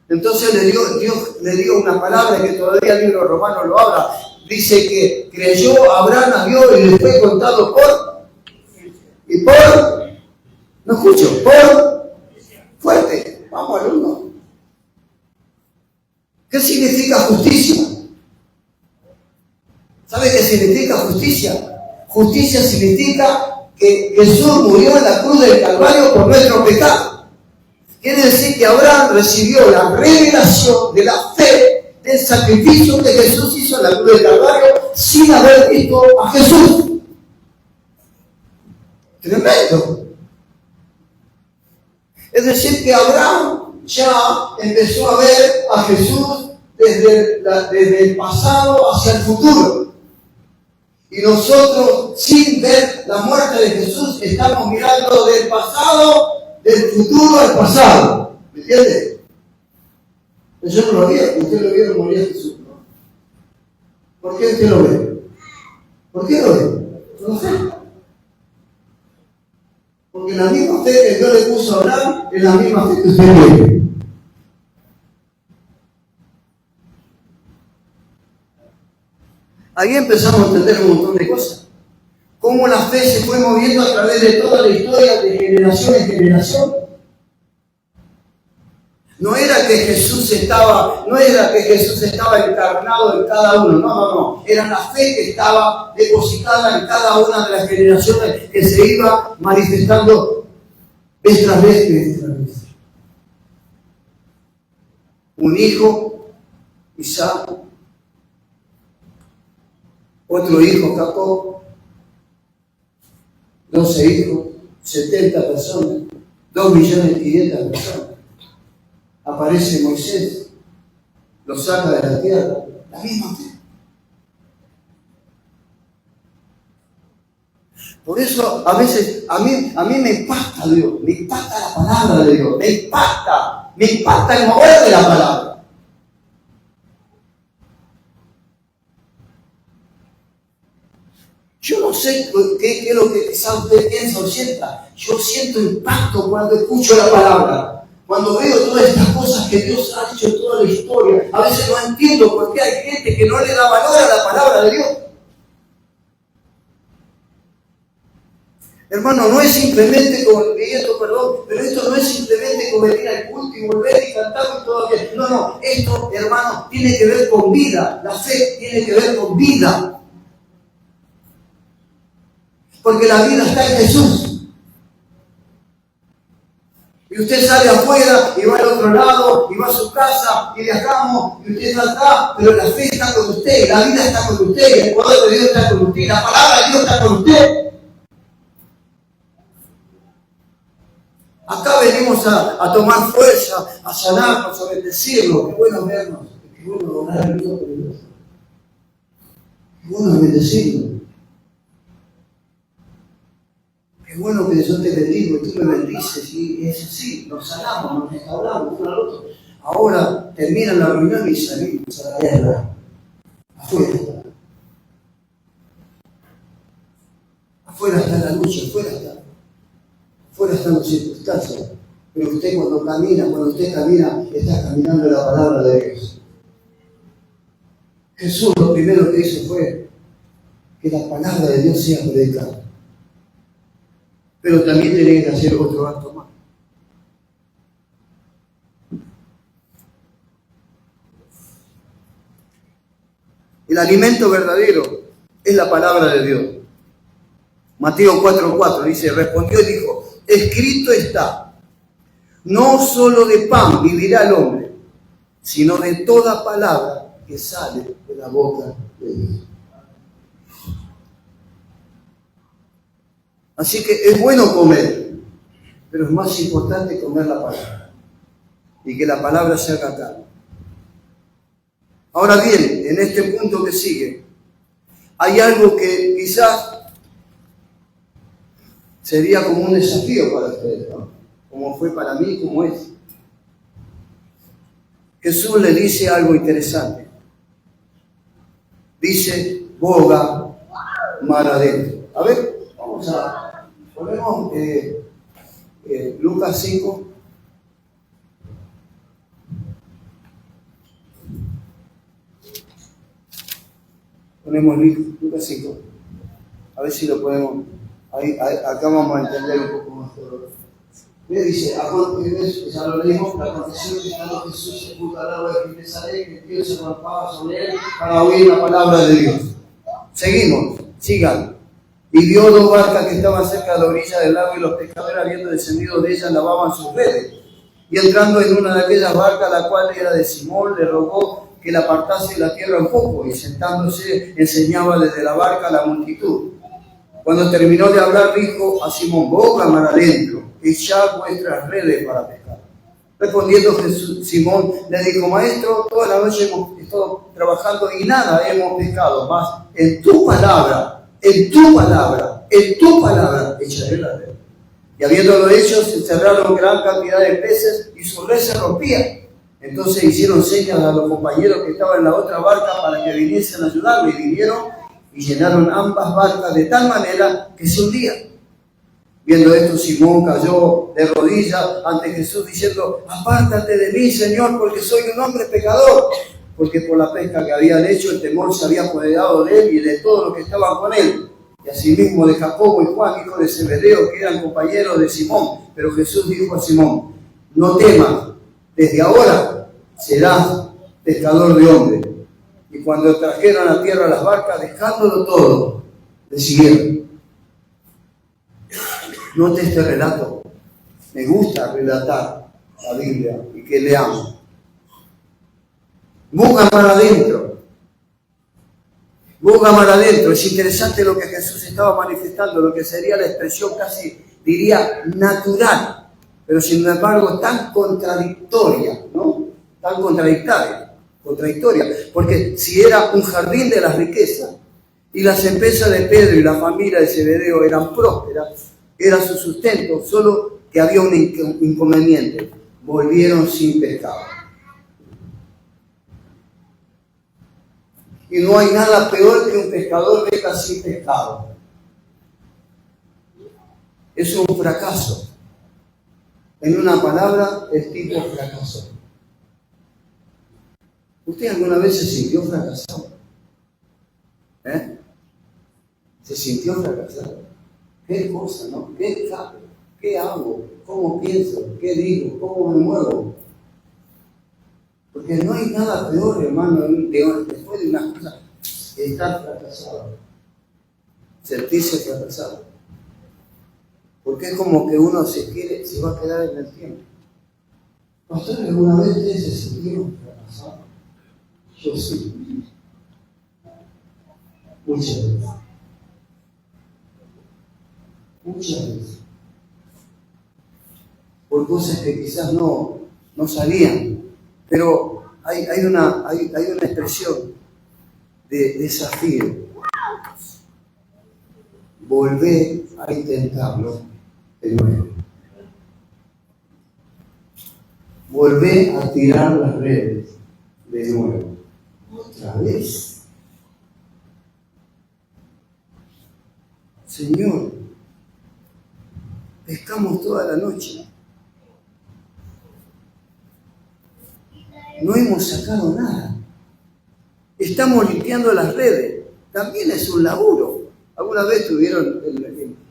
Entonces Dios le dio una palabra que todavía el libro romano lo habla. Dice que creyó Abraham a Dios y le fue contado no escucho, fuerte, vamos al uno. significa justicia? Justicia significa que Jesús murió en la cruz del Calvario por nuestro pecado. Quiere decir que Abraham recibió la revelación de la fe del sacrificio que Jesús hizo en la cruz del Calvario sin haber visto a Jesús. Tremendo. Es decir, que Abraham ya empezó a ver a Jesús desde el pasado hacia el futuro. Y nosotros, sin ver la muerte de Jesús, estamos mirando del pasado, del futuro al pasado. ¿Me entiende? Yo no lo vi, usted lo vieron morir a Jesús, ¿no? ¿Por qué usted lo ve? ¿Por qué lo ve? No sé. Porque la misma fe que Dios le puso a Abraham es la misma fe que usted ve. Ahí empezamos a entender un montón de cosas. Cómo la fe se fue moviendo a través de toda la historia, de generación en generación. No era que Jesús estaba encarnado en cada uno, no. Era la fe que estaba depositada en cada una de las generaciones que se iba manifestando vez tras vez. Un hijo, Isaac, otro hijo, Jacob, 12 hijos, 70 personas, 2.500.000 personas. Aparece Moisés, lo saca de la tierra, la misma fe. Por eso a veces a mí me impacta Dios, me impacta la palabra de Dios, me impacta el mover de la palabra. Yo no sé qué es lo que quizás usted piensa o sienta. Yo siento impacto cuando escucho la palabra. Cuando veo todas estas cosas que Dios ha hecho en toda la historia. A veces no entiendo por qué hay gente que no le da valor a la palabra de Dios. Hermano, no es simplemente pero esto no es simplemente como venir al culto y volver y cantar y todo aquello. No, esto, hermano, tiene que ver con vida. La fe tiene que ver con vida. Porque la vida está en Jesús. Y usted sale afuera y va al otro lado y va a su casa y viajamos y usted está acá, pero la fe está con usted, la vida está con usted, el poder de Dios está con usted, la palabra de Dios está con usted. Acá venimos a tomar fuerza, a sanarnos, a bendecirlo. Qué bueno vernos, qué bueno orar a Dios por Dios. Qué bueno bendecirlo. Qué bueno que yo te bendigo y tú me bendices, y es así, nos sanamos, nos restauramos uno al otro. Ahora termina la reunión y salimos a la guerra, afuera. Afuera está la lucha, afuera están las circunstancias. Pero usted cuando camina, está caminando la palabra de Dios. Jesús lo primero que hizo fue que la palabra de Dios sea predicada. Pero también tiene que hacer otro acto más. El alimento verdadero es la palabra de Dios. Mateo 4:4 dice, respondió y dijo, escrito está, no solo de pan vivirá el hombre, sino de toda palabra que sale de la boca de Dios. Así que es bueno comer, pero es más importante comer la palabra y que la palabra se haga carne. Ahora bien, en este punto que sigue, hay algo que quizás sería como un desafío para ustedes, ¿no? Como fue para mí, como es. Jesús le dice algo interesante. Dice, boga mar adentro. A ver, vamos a... Ponemos Lucas 5. Ponemos Lucas 5. A ver si lo podemos. Acá vamos a entender un poco más todo. Mira, dice, ya lo leímos, la confesión que estando Jesús sepultado al agua de Genesaret, que Dios se arropaba sobre él para oír la palabra de Dios. Seguimos, sigan. Y vio dos barcas que estaban cerca de la orilla del lago, y los pescadores, habiendo descendido de ellas, lavaban sus redes. Y entrando en una de aquellas barcas, la cual era de Simón, le rogó que la apartase de la tierra un poco, y sentándose enseñaba desde la barca a la multitud. Cuando terminó de hablar, dijo a Simón: boga mar adentro, echad vuestras redes para pescar. Respondiendo Simón le dijo: Maestro, toda la noche hemos estado trabajando y nada hemos pescado, mas en tu palabra echaré la red. Y habiéndolo hecho, se encerraron gran cantidad de peces y su red se rompía. Entonces hicieron señas a los compañeros que estaban en la otra barca para que viniesen a ayudarlo, y vinieron y llenaron ambas barcas de tal manera que se hundían. Viendo esto, Simón cayó de rodillas ante Jesús diciendo: apártate de mí, Señor, porque soy un hombre pecador. Porque por la pesca que habían hecho, el temor se había apoderado de él y de todos los que estaban con él. Y asimismo de Jacobo y Juan, hijo de Zebedeo, que eran compañeros de Simón. Pero Jesús dijo a Simón: no temas, desde ahora serás pescador de hombres. Y cuando trajeron a tierra las barcas, dejándolo todo, le siguieron. Note este relato. Me gusta relatar la Biblia y que leamos. Boga mar adentro. Boga mar adentro. Es interesante lo que Jesús estaba manifestando, lo que sería la expresión casi, diría, natural, pero sin embargo tan contradictoria, ¿no? Tan contradictoria, porque si era un jardín de las riquezas y las empresas de Pedro y la familia de Zebedeo eran prósperas, era su sustento, solo que había un inconveniente: volvieron sin pescado. Y no hay nada peor que un pescador venga sin pescado. Es un fracaso. En una palabra, el tipo fracaso. ¿Usted alguna vez se sintió fracasado? ¿Se sintió fracasado? ¿Qué cosa, no? ¿Qué hago? ¿Cómo pienso? ¿Qué digo? ¿Cómo me muevo? Porque no hay nada peor, hermano, después de una cosa, estar fracasado. Sentirse fracasado. Porque es como que uno se va a quedar en el tiempo. ¿Pastor, alguna vez ustedes se sintieron fracasados? Yo sí. Muchas veces. Muchas veces. Por cosas que quizás no salían. Pero hay una expresión de desafío. Volver a intentarlo de nuevo. Volver a tirar las redes de nuevo. Otra vez. Señor, pescamos toda la noche. No hemos sacado nada. Estamos limpiando las redes. También es un laburo. ¿Alguna vez estuvieron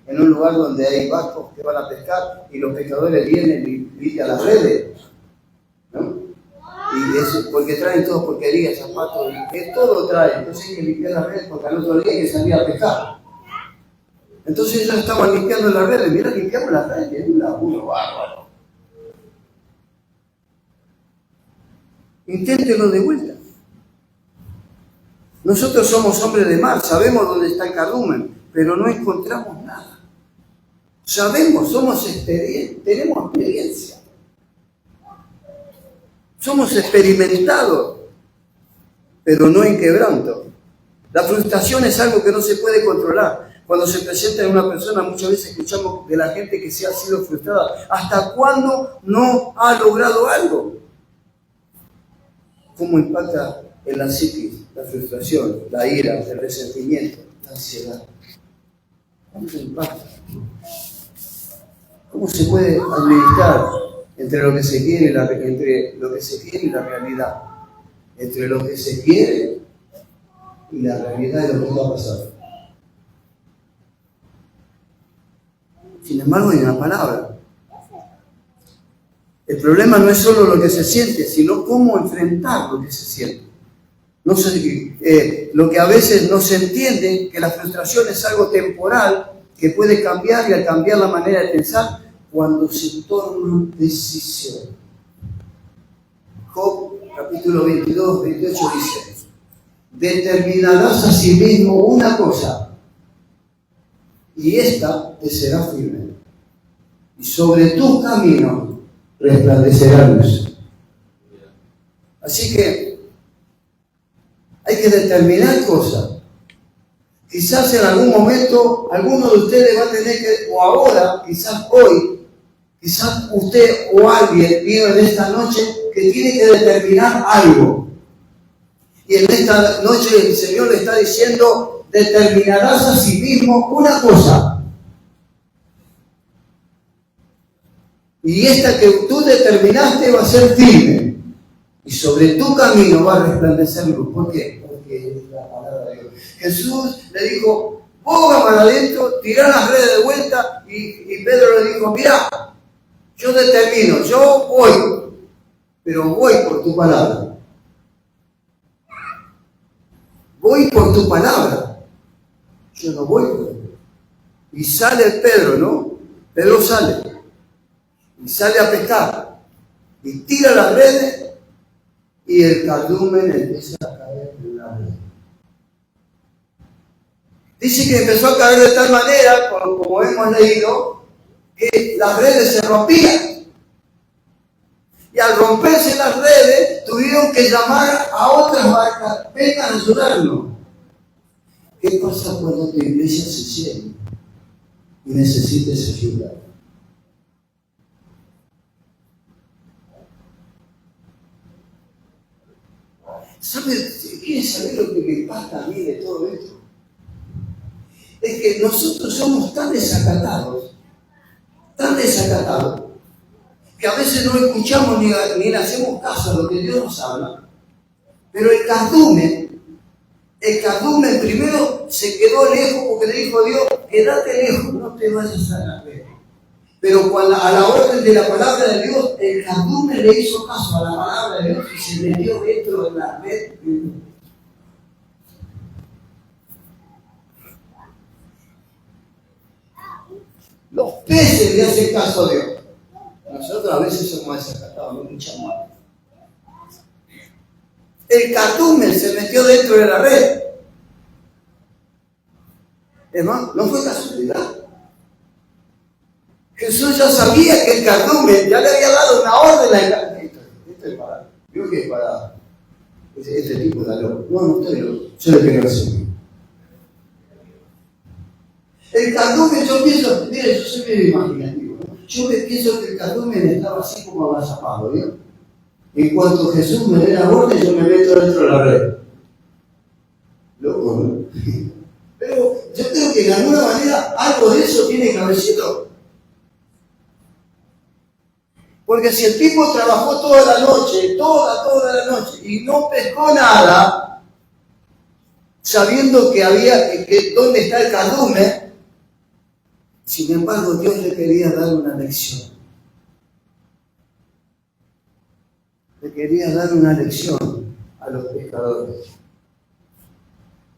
en un lugar donde hay barcos que van a pescar y los pescadores vienen y limpian las redes? ¿No? Y eso, porque traen todo porquería, zapatos, todo traen. Entonces hay que limpiar las redes porque al otro día hay que salir a pescar. Entonces ellos estaban limpiando las redes. Mira, limpiamos las redes. Es un laburo bárbaro. Inténtenlo de vuelta. Nosotros somos hombres de mar, sabemos dónde está el cardumen, pero no encontramos nada. Sabemos, tenemos experiencia. Somos experimentados, pero no en quebranto. La frustración es algo que no se puede controlar. Cuando se presenta en una persona, muchas veces escuchamos de la gente que se ha sido frustrada. ¿Hasta cuándo no ha logrado algo? ¿Cómo impacta en la psiquis la frustración, la ira, el resentimiento, la ansiedad? ¿Cómo se impacta? ¿Cómo se puede administrar entre lo que se quiere y la realidad? Entre lo que se quiere y la realidad de lo que va a pasar. Sin embargo, hay una palabra. El problema no es solo lo que se siente, sino cómo enfrentar lo que se siente. No sé, lo que a veces no se entiende, que la frustración es algo temporal, que puede cambiar y al cambiar la manera de pensar, cuando se toma decisión. Job, capítulo 22, 28 dice: determinarás a sí mismo una cosa, y esta te será firme, y sobre tu camino resplandecerá luz. Así que hay que determinar cosas. Quizás en algún momento alguno de ustedes va a tener que, o ahora, quizás hoy, quizás usted o alguien vino en esta noche que tiene que determinar algo. Y en esta noche el Señor le está diciendo: determinarás a sí mismo una cosa. Y esta que tú determinaste va a ser firme. Y sobre tu camino va a resplandecer luz. ¿Por qué? Porque es la palabra de Dios. Jesús le dijo: boga para adentro, tirá las redes de vuelta. Y Pedro le dijo: mira, yo determino, yo voy, pero voy por tu palabra. Voy por tu palabra. Yo no voy por él. Y sale Pedro, ¿no? Pedro sale. Y sale a pescar. Y tira las redes. Y el cardumen empieza a caer en la red. Dice que empezó a caer de tal manera, como hemos leído, que las redes se rompían. Y al romperse las redes, tuvieron que llamar a otras barcas: vengan a ayudarnos. ¿Qué pasa cuando tu iglesia se cierra y necesites ayuda? ¿Quieren saber lo que me pasa a mí de todo esto? Es que nosotros somos tan desacatados, que a veces no escuchamos ni le hacemos caso a lo que Dios nos habla. Pero el cardumen primero se quedó lejos porque le dijo a Dios: quédate lejos, no te vayas a la red. Pero a la orden de la palabra de Dios, el cardumen le hizo caso a la palabra de Dios y se metió dentro de la red. Los peces le hacen caso a Dios. Nosotros a veces somos desacatados, no escuchamos. El cardumen se metió dentro de la red. Hermano, no fue casualidad. Jesús ya sabía que el cardumen ya le había dado una orden a él. Esto es para, creo que es para este tipo de loco. No estoy loco, yo lo quiero hacer. El cardumen, yo pienso, mire, yo soy medio imaginativo, ¿no? Yo pienso que el cardumen estaba así como agazapado, ¿no? En cuanto Jesús me dé la orden, yo me meto dentro de la red. Loco, ¿no? Pero yo creo que de alguna manera algo de eso tiene que haber sido. Porque si el tipo trabajó toda la noche, toda la noche, y no pescó nada, sabiendo que había, que dónde está el cardumen, sin embargo Dios le quería dar una lección. Le quería dar una lección a los pescadores.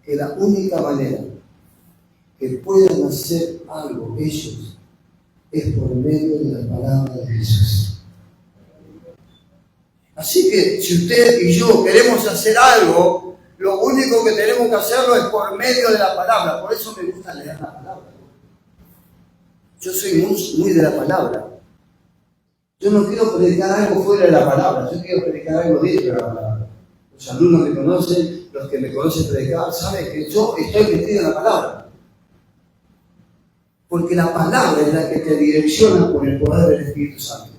Que la única manera que puedan hacer algo ellos es por medio de la palabra de Jesús. Así que si usted y yo queremos hacer algo, lo único que tenemos que hacerlo es por medio de la palabra. Por eso me gusta leer la palabra. Yo soy muy de la palabra. Yo no quiero predicar algo fuera de la palabra, yo quiero predicar algo dentro de la palabra. Los alumnos me conocen, los que me conocen predicar, saben que yo estoy metido en la palabra. Porque la palabra es la que te direcciona por el poder del Espíritu Santo.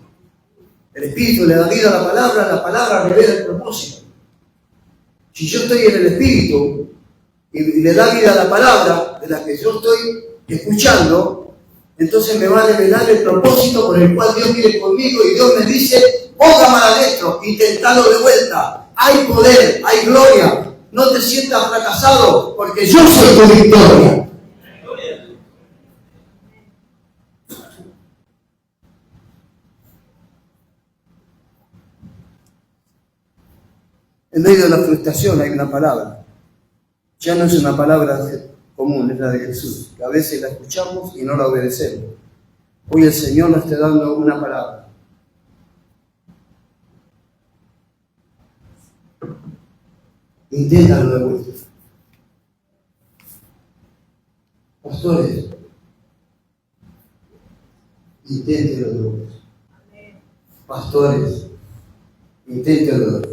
El Espíritu le da vida a la palabra revela el propósito. Si yo estoy en el Espíritu y le da vida a la palabra de la que yo estoy escuchando, entonces me va a revelar el propósito por el cual Dios quiere conmigo y Dios me dice: boga mal adentro, intentalo de vuelta. Hay poder, hay gloria. No te sientas fracasado porque yo soy tu victoria. En medio de la frustración hay una palabra. Ya no es una palabra común, es la de Jesús, que a veces la escuchamos y no la obedecemos. Hoy el Señor nos está dando una palabra. Inténtalo de vuelta. Pastores, inténtelo de vuelta. Pastores, inténtelo de vuelta.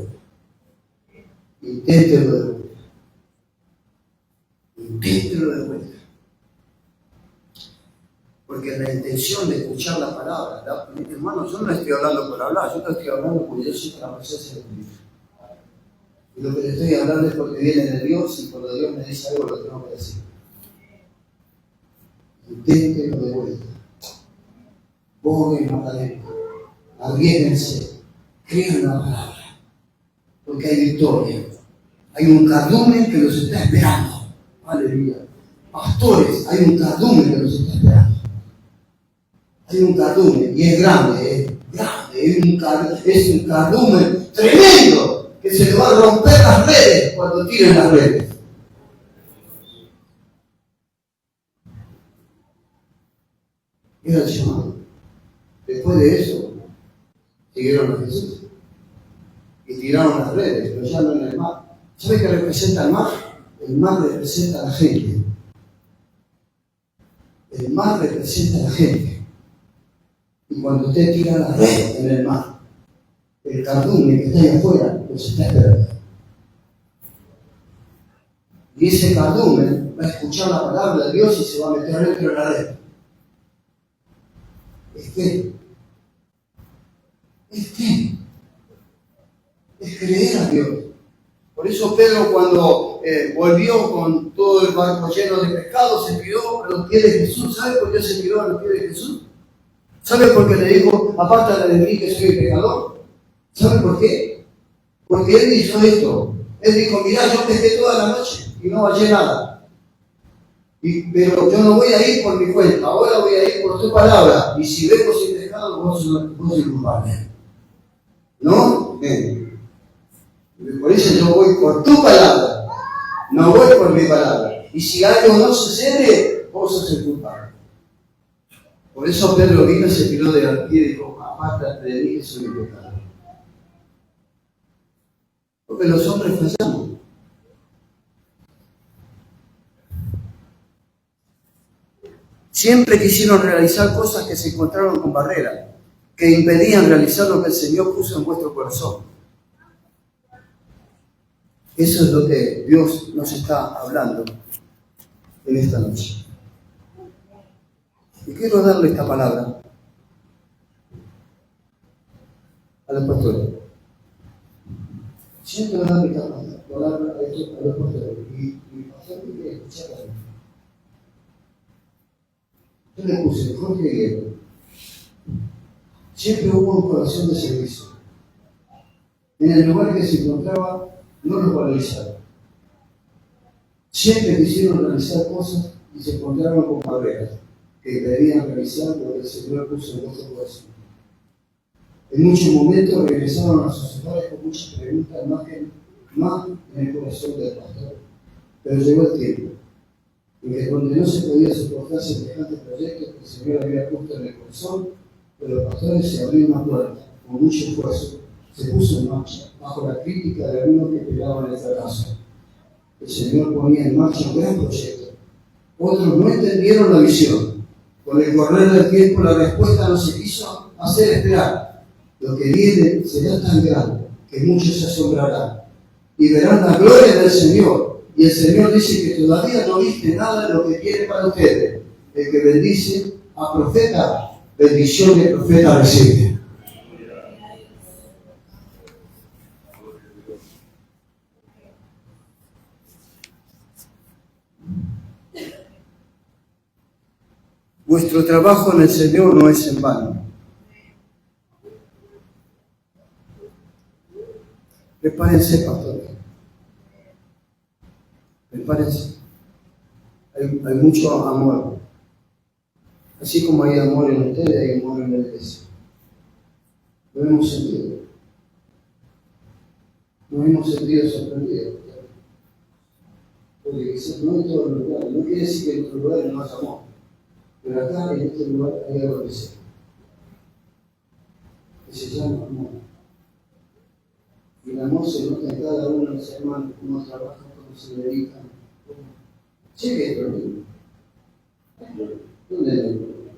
Inténtelo de vuelta. Inténtelo de vuelta. Porque la intención de escuchar la palabra, hermano, yo no estoy hablando por hablar, yo te estoy hablando porque yo soy la presencia de Cristo. Y lo que te estoy hablando es porque viene de Dios y cuando Dios me dice algo lo tengo que decir. Inténtelo de vuelta. Borren Magdalena. Arriesguense. Crean la palabra. Porque hay victoria. Hay un cardumen que los está esperando. Aleluya. Pastores, hay un cardumen que los está esperando. Hay un cardumen y es grande, es un cardumen tremendo que se le va a romper las redes cuando tiren las redes. Era el llamado. Después de eso, siguieron a Jesús y tiraron las redes, lo llaman el mar. ¿Sabe qué representa el mar? El mar representa a la gente. El mar representa a la gente. Y cuando usted tira la red en el mar, el cardumen que está ahí afuera los está esperando. Y ese cardumen va a escuchar la palabra de Dios y se va a meter dentro de la red. Es creer a Dios. Por eso Pedro, cuando volvió con todo el barco lleno de pescado, se tiró a los pies de Jesús. ¿Sabe por qué se tiró a los pies de Jesús? ¿Sabe por qué le dijo, apártate de mí que soy pecador? ¿Sabe por qué? Porque él hizo esto. Él dijo, mirá, yo pesqué toda la noche y no hallé nada. Pero yo no voy a ir por mi cuenta, ahora voy a ir por tu palabra. Y si vengo sin pecado, vos sos culpable. ¿No? Por eso yo voy por tu palabra, no voy por mi palabra. Y si algo no sucede, vos sos el culpable. Por eso Pedro vino y se tiró de la pie y dijo, apártate de mí que soy un pecador. Porque los hombres fallamos. Siempre quisieron realizar cosas que se encontraron con barreras, que impedían realizar lo que el Señor puso en vuestro corazón. Eso es lo que Dios nos está hablando en esta noche. Y quiero darle esta palabra a los pastores. Siempre darle esta palabra a los pastores. Y pastor que quiere escuchar a mí. Yo le puse Jorge Guerrero. Siempre hubo un corazón de servicio. En el lugar que se encontraba, no lo valorizaron. Siempre quisieron realizar cosas y se encontraron con barreras que debían realizar lo que el Señor puso en nuestro corazón. En muchos momentos regresaron a sus hogares con muchas preguntas más en el corazón del pastor. Pero llegó el tiempo en que donde no se podía soportar semejantes proyectos que el Señor había puesto en el corazón, pero los pastores se abrió una puerta con mucho esfuerzo, se puso en marcha, bajo la crítica de algunos que esperaban el fracaso. El Señor ponía en marcha un gran proyecto. Otros no entendieron la visión. Con el correr del tiempo la respuesta no se quiso hacer esperar. Lo que viene será tan grande que muchos se asombrarán y verán la gloria del Señor. Y el Señor dice que todavía no viste nada de lo que quiere para ustedes. El que bendice a profeta, bendición de profeta recibe. Vuestro trabajo en el Señor no es en vano. Prepárense, pastores. Prepárense. Hay mucho amor. Así como hay amor en ustedes, hay amor en la iglesia. Lo hemos sentido. nos hemos sentido sorprendidos. Porque quizás no en todos los lugares, no quiere decir que en otros lugares no haya amor, pero acá en este lugar hay algo que se llama amor. Y el amor se nota en cada uno de los hermanos, cómo trabajan, cómo se dedican. Sí que es problema. ¿Dónde hay el problema?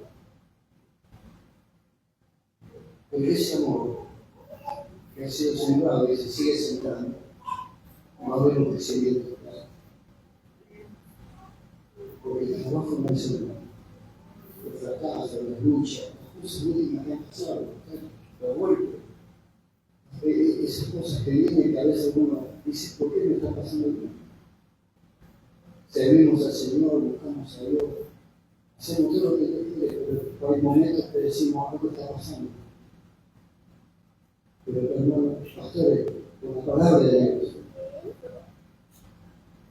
Porque ese amor que ha sido sembrado y se sigue sembrando, va a haber un crecimiento. Porque el trabajo no es el fracaso, las luchas, las cosas últimas que han pasado, los golpes, esas cosas que vienen que a veces uno dice, ¿por qué me está pasando esto? Servimos al Señor, buscamos a Dios, hacemos todo lo que Dios quiere, pero hay momentos que decimos, algo está pasando. Pero hermanos, pastores, con la palabra de Dios,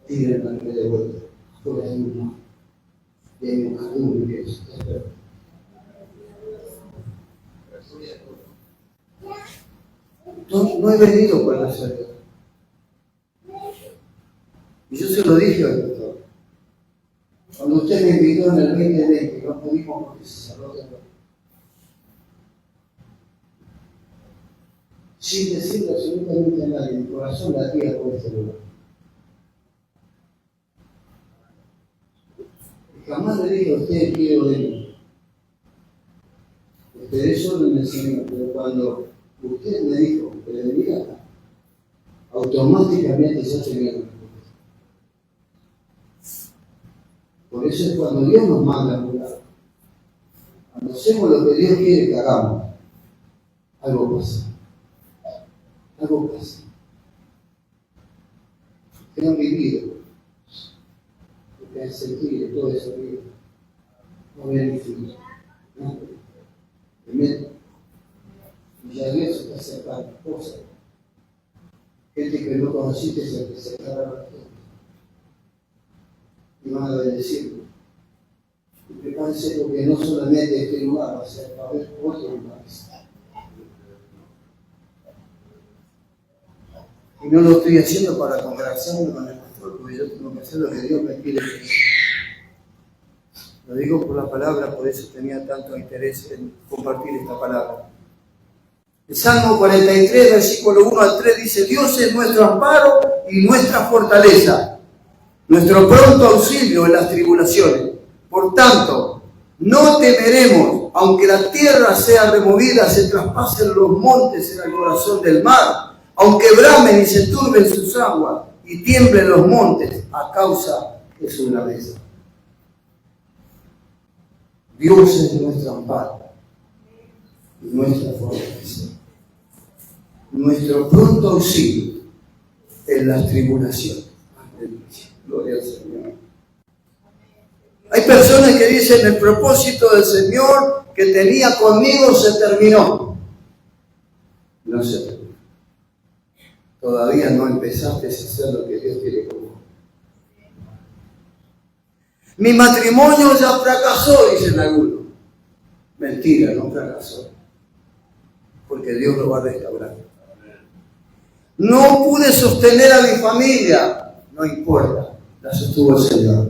tiren la fe de vuelta, por ahí mismo. Y hay un jardín que es no he venido por la suerte. Y yo se lo dije al doctor. Cuando usted me invitó en el 2020, no pudimos porque se cerró todo. Sin decirle absolutamente a nadie, mi corazón latía por este lugar. Jamás le dije a usted, quiero venir. Esperé solo en el Señor, pero cuando usted me dijo que le venía acá, automáticamente ya tenía la respuesta. Por eso es cuando Dios nos manda a un lado. Cuando hacemos lo que Dios quiere que hagamos, algo pasa. Algo pasa. Que han vivido, que han sentido toda esa vida. No ven infinito. ¿No? Y ya Dios se está acercando cosas. Gente que no conociste se acercará a la gente. Y van a bendecirlo. Y prepárense porque no solamente este lugar va a ser, va a haber otros lugares. Y no lo estoy haciendo para congraciarme con el pastor, porque yo tengo que hacer lo que Dios me pide que haga. Lo digo por la palabra, por eso tenía tanto interés en compartir esta palabra. El Salmo 43, versículo 1 al 3 dice: Dios es nuestro amparo y nuestra fortaleza, nuestro pronto auxilio en las tribulaciones. Por tanto, no temeremos, aunque la tierra sea removida, se traspasen los montes en el corazón del mar, aunque bramen y se turben sus aguas y tiemblen los montes a causa de su braveza. Dios es nuestro amparo y nuestra fortaleza, nuestro pronto auxilio en las tribulaciones. Gloria al Señor. Hay personas que dicen: el propósito del Señor que tenía conmigo se terminó. No se terminó. Todavía no empezaste a hacer lo que Dios quiere con vos. Mi matrimonio ya fracasó, dicen algunos. Mentira, no fracasó. Porque Dios lo va a restaurar. No pude sostener a mi familia. No importa, la sostuvo el Señor.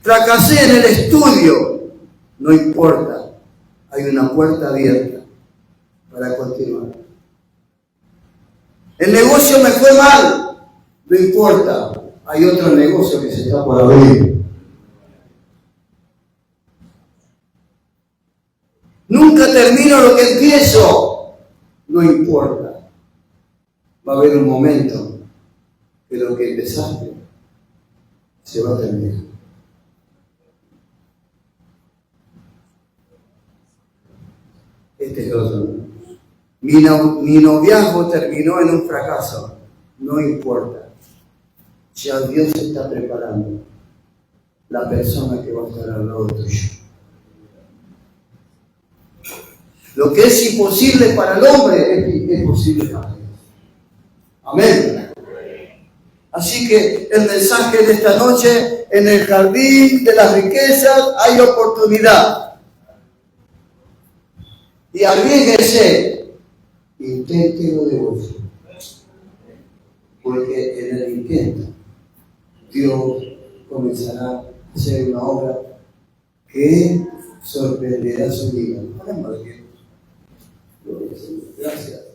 Fracasé en el estudio. No importa, hay una puerta abierta para continuar. El negocio me fue mal. No importa, hay otro negocio que se está por abrir. Nunca termino lo que empiezo. No importa. Va a haber un momento que lo que empezaste se va a terminar. Este es otro. Mi noviazgo terminó en un fracaso. No importa. Ya Dios está preparando la persona que va a estar al lado tuyo. Lo que es imposible para el hombre es posible para Dios. Amén. Así que el mensaje de esta noche: en el jardín de las riquezas hay oportunidad. Y arriésguese inténtelo de gozo, porque en el intento Dios comenzará a hacer una obra que sorprenderá su vida. Oremos a Dios. Gloria al Señor. Gracias.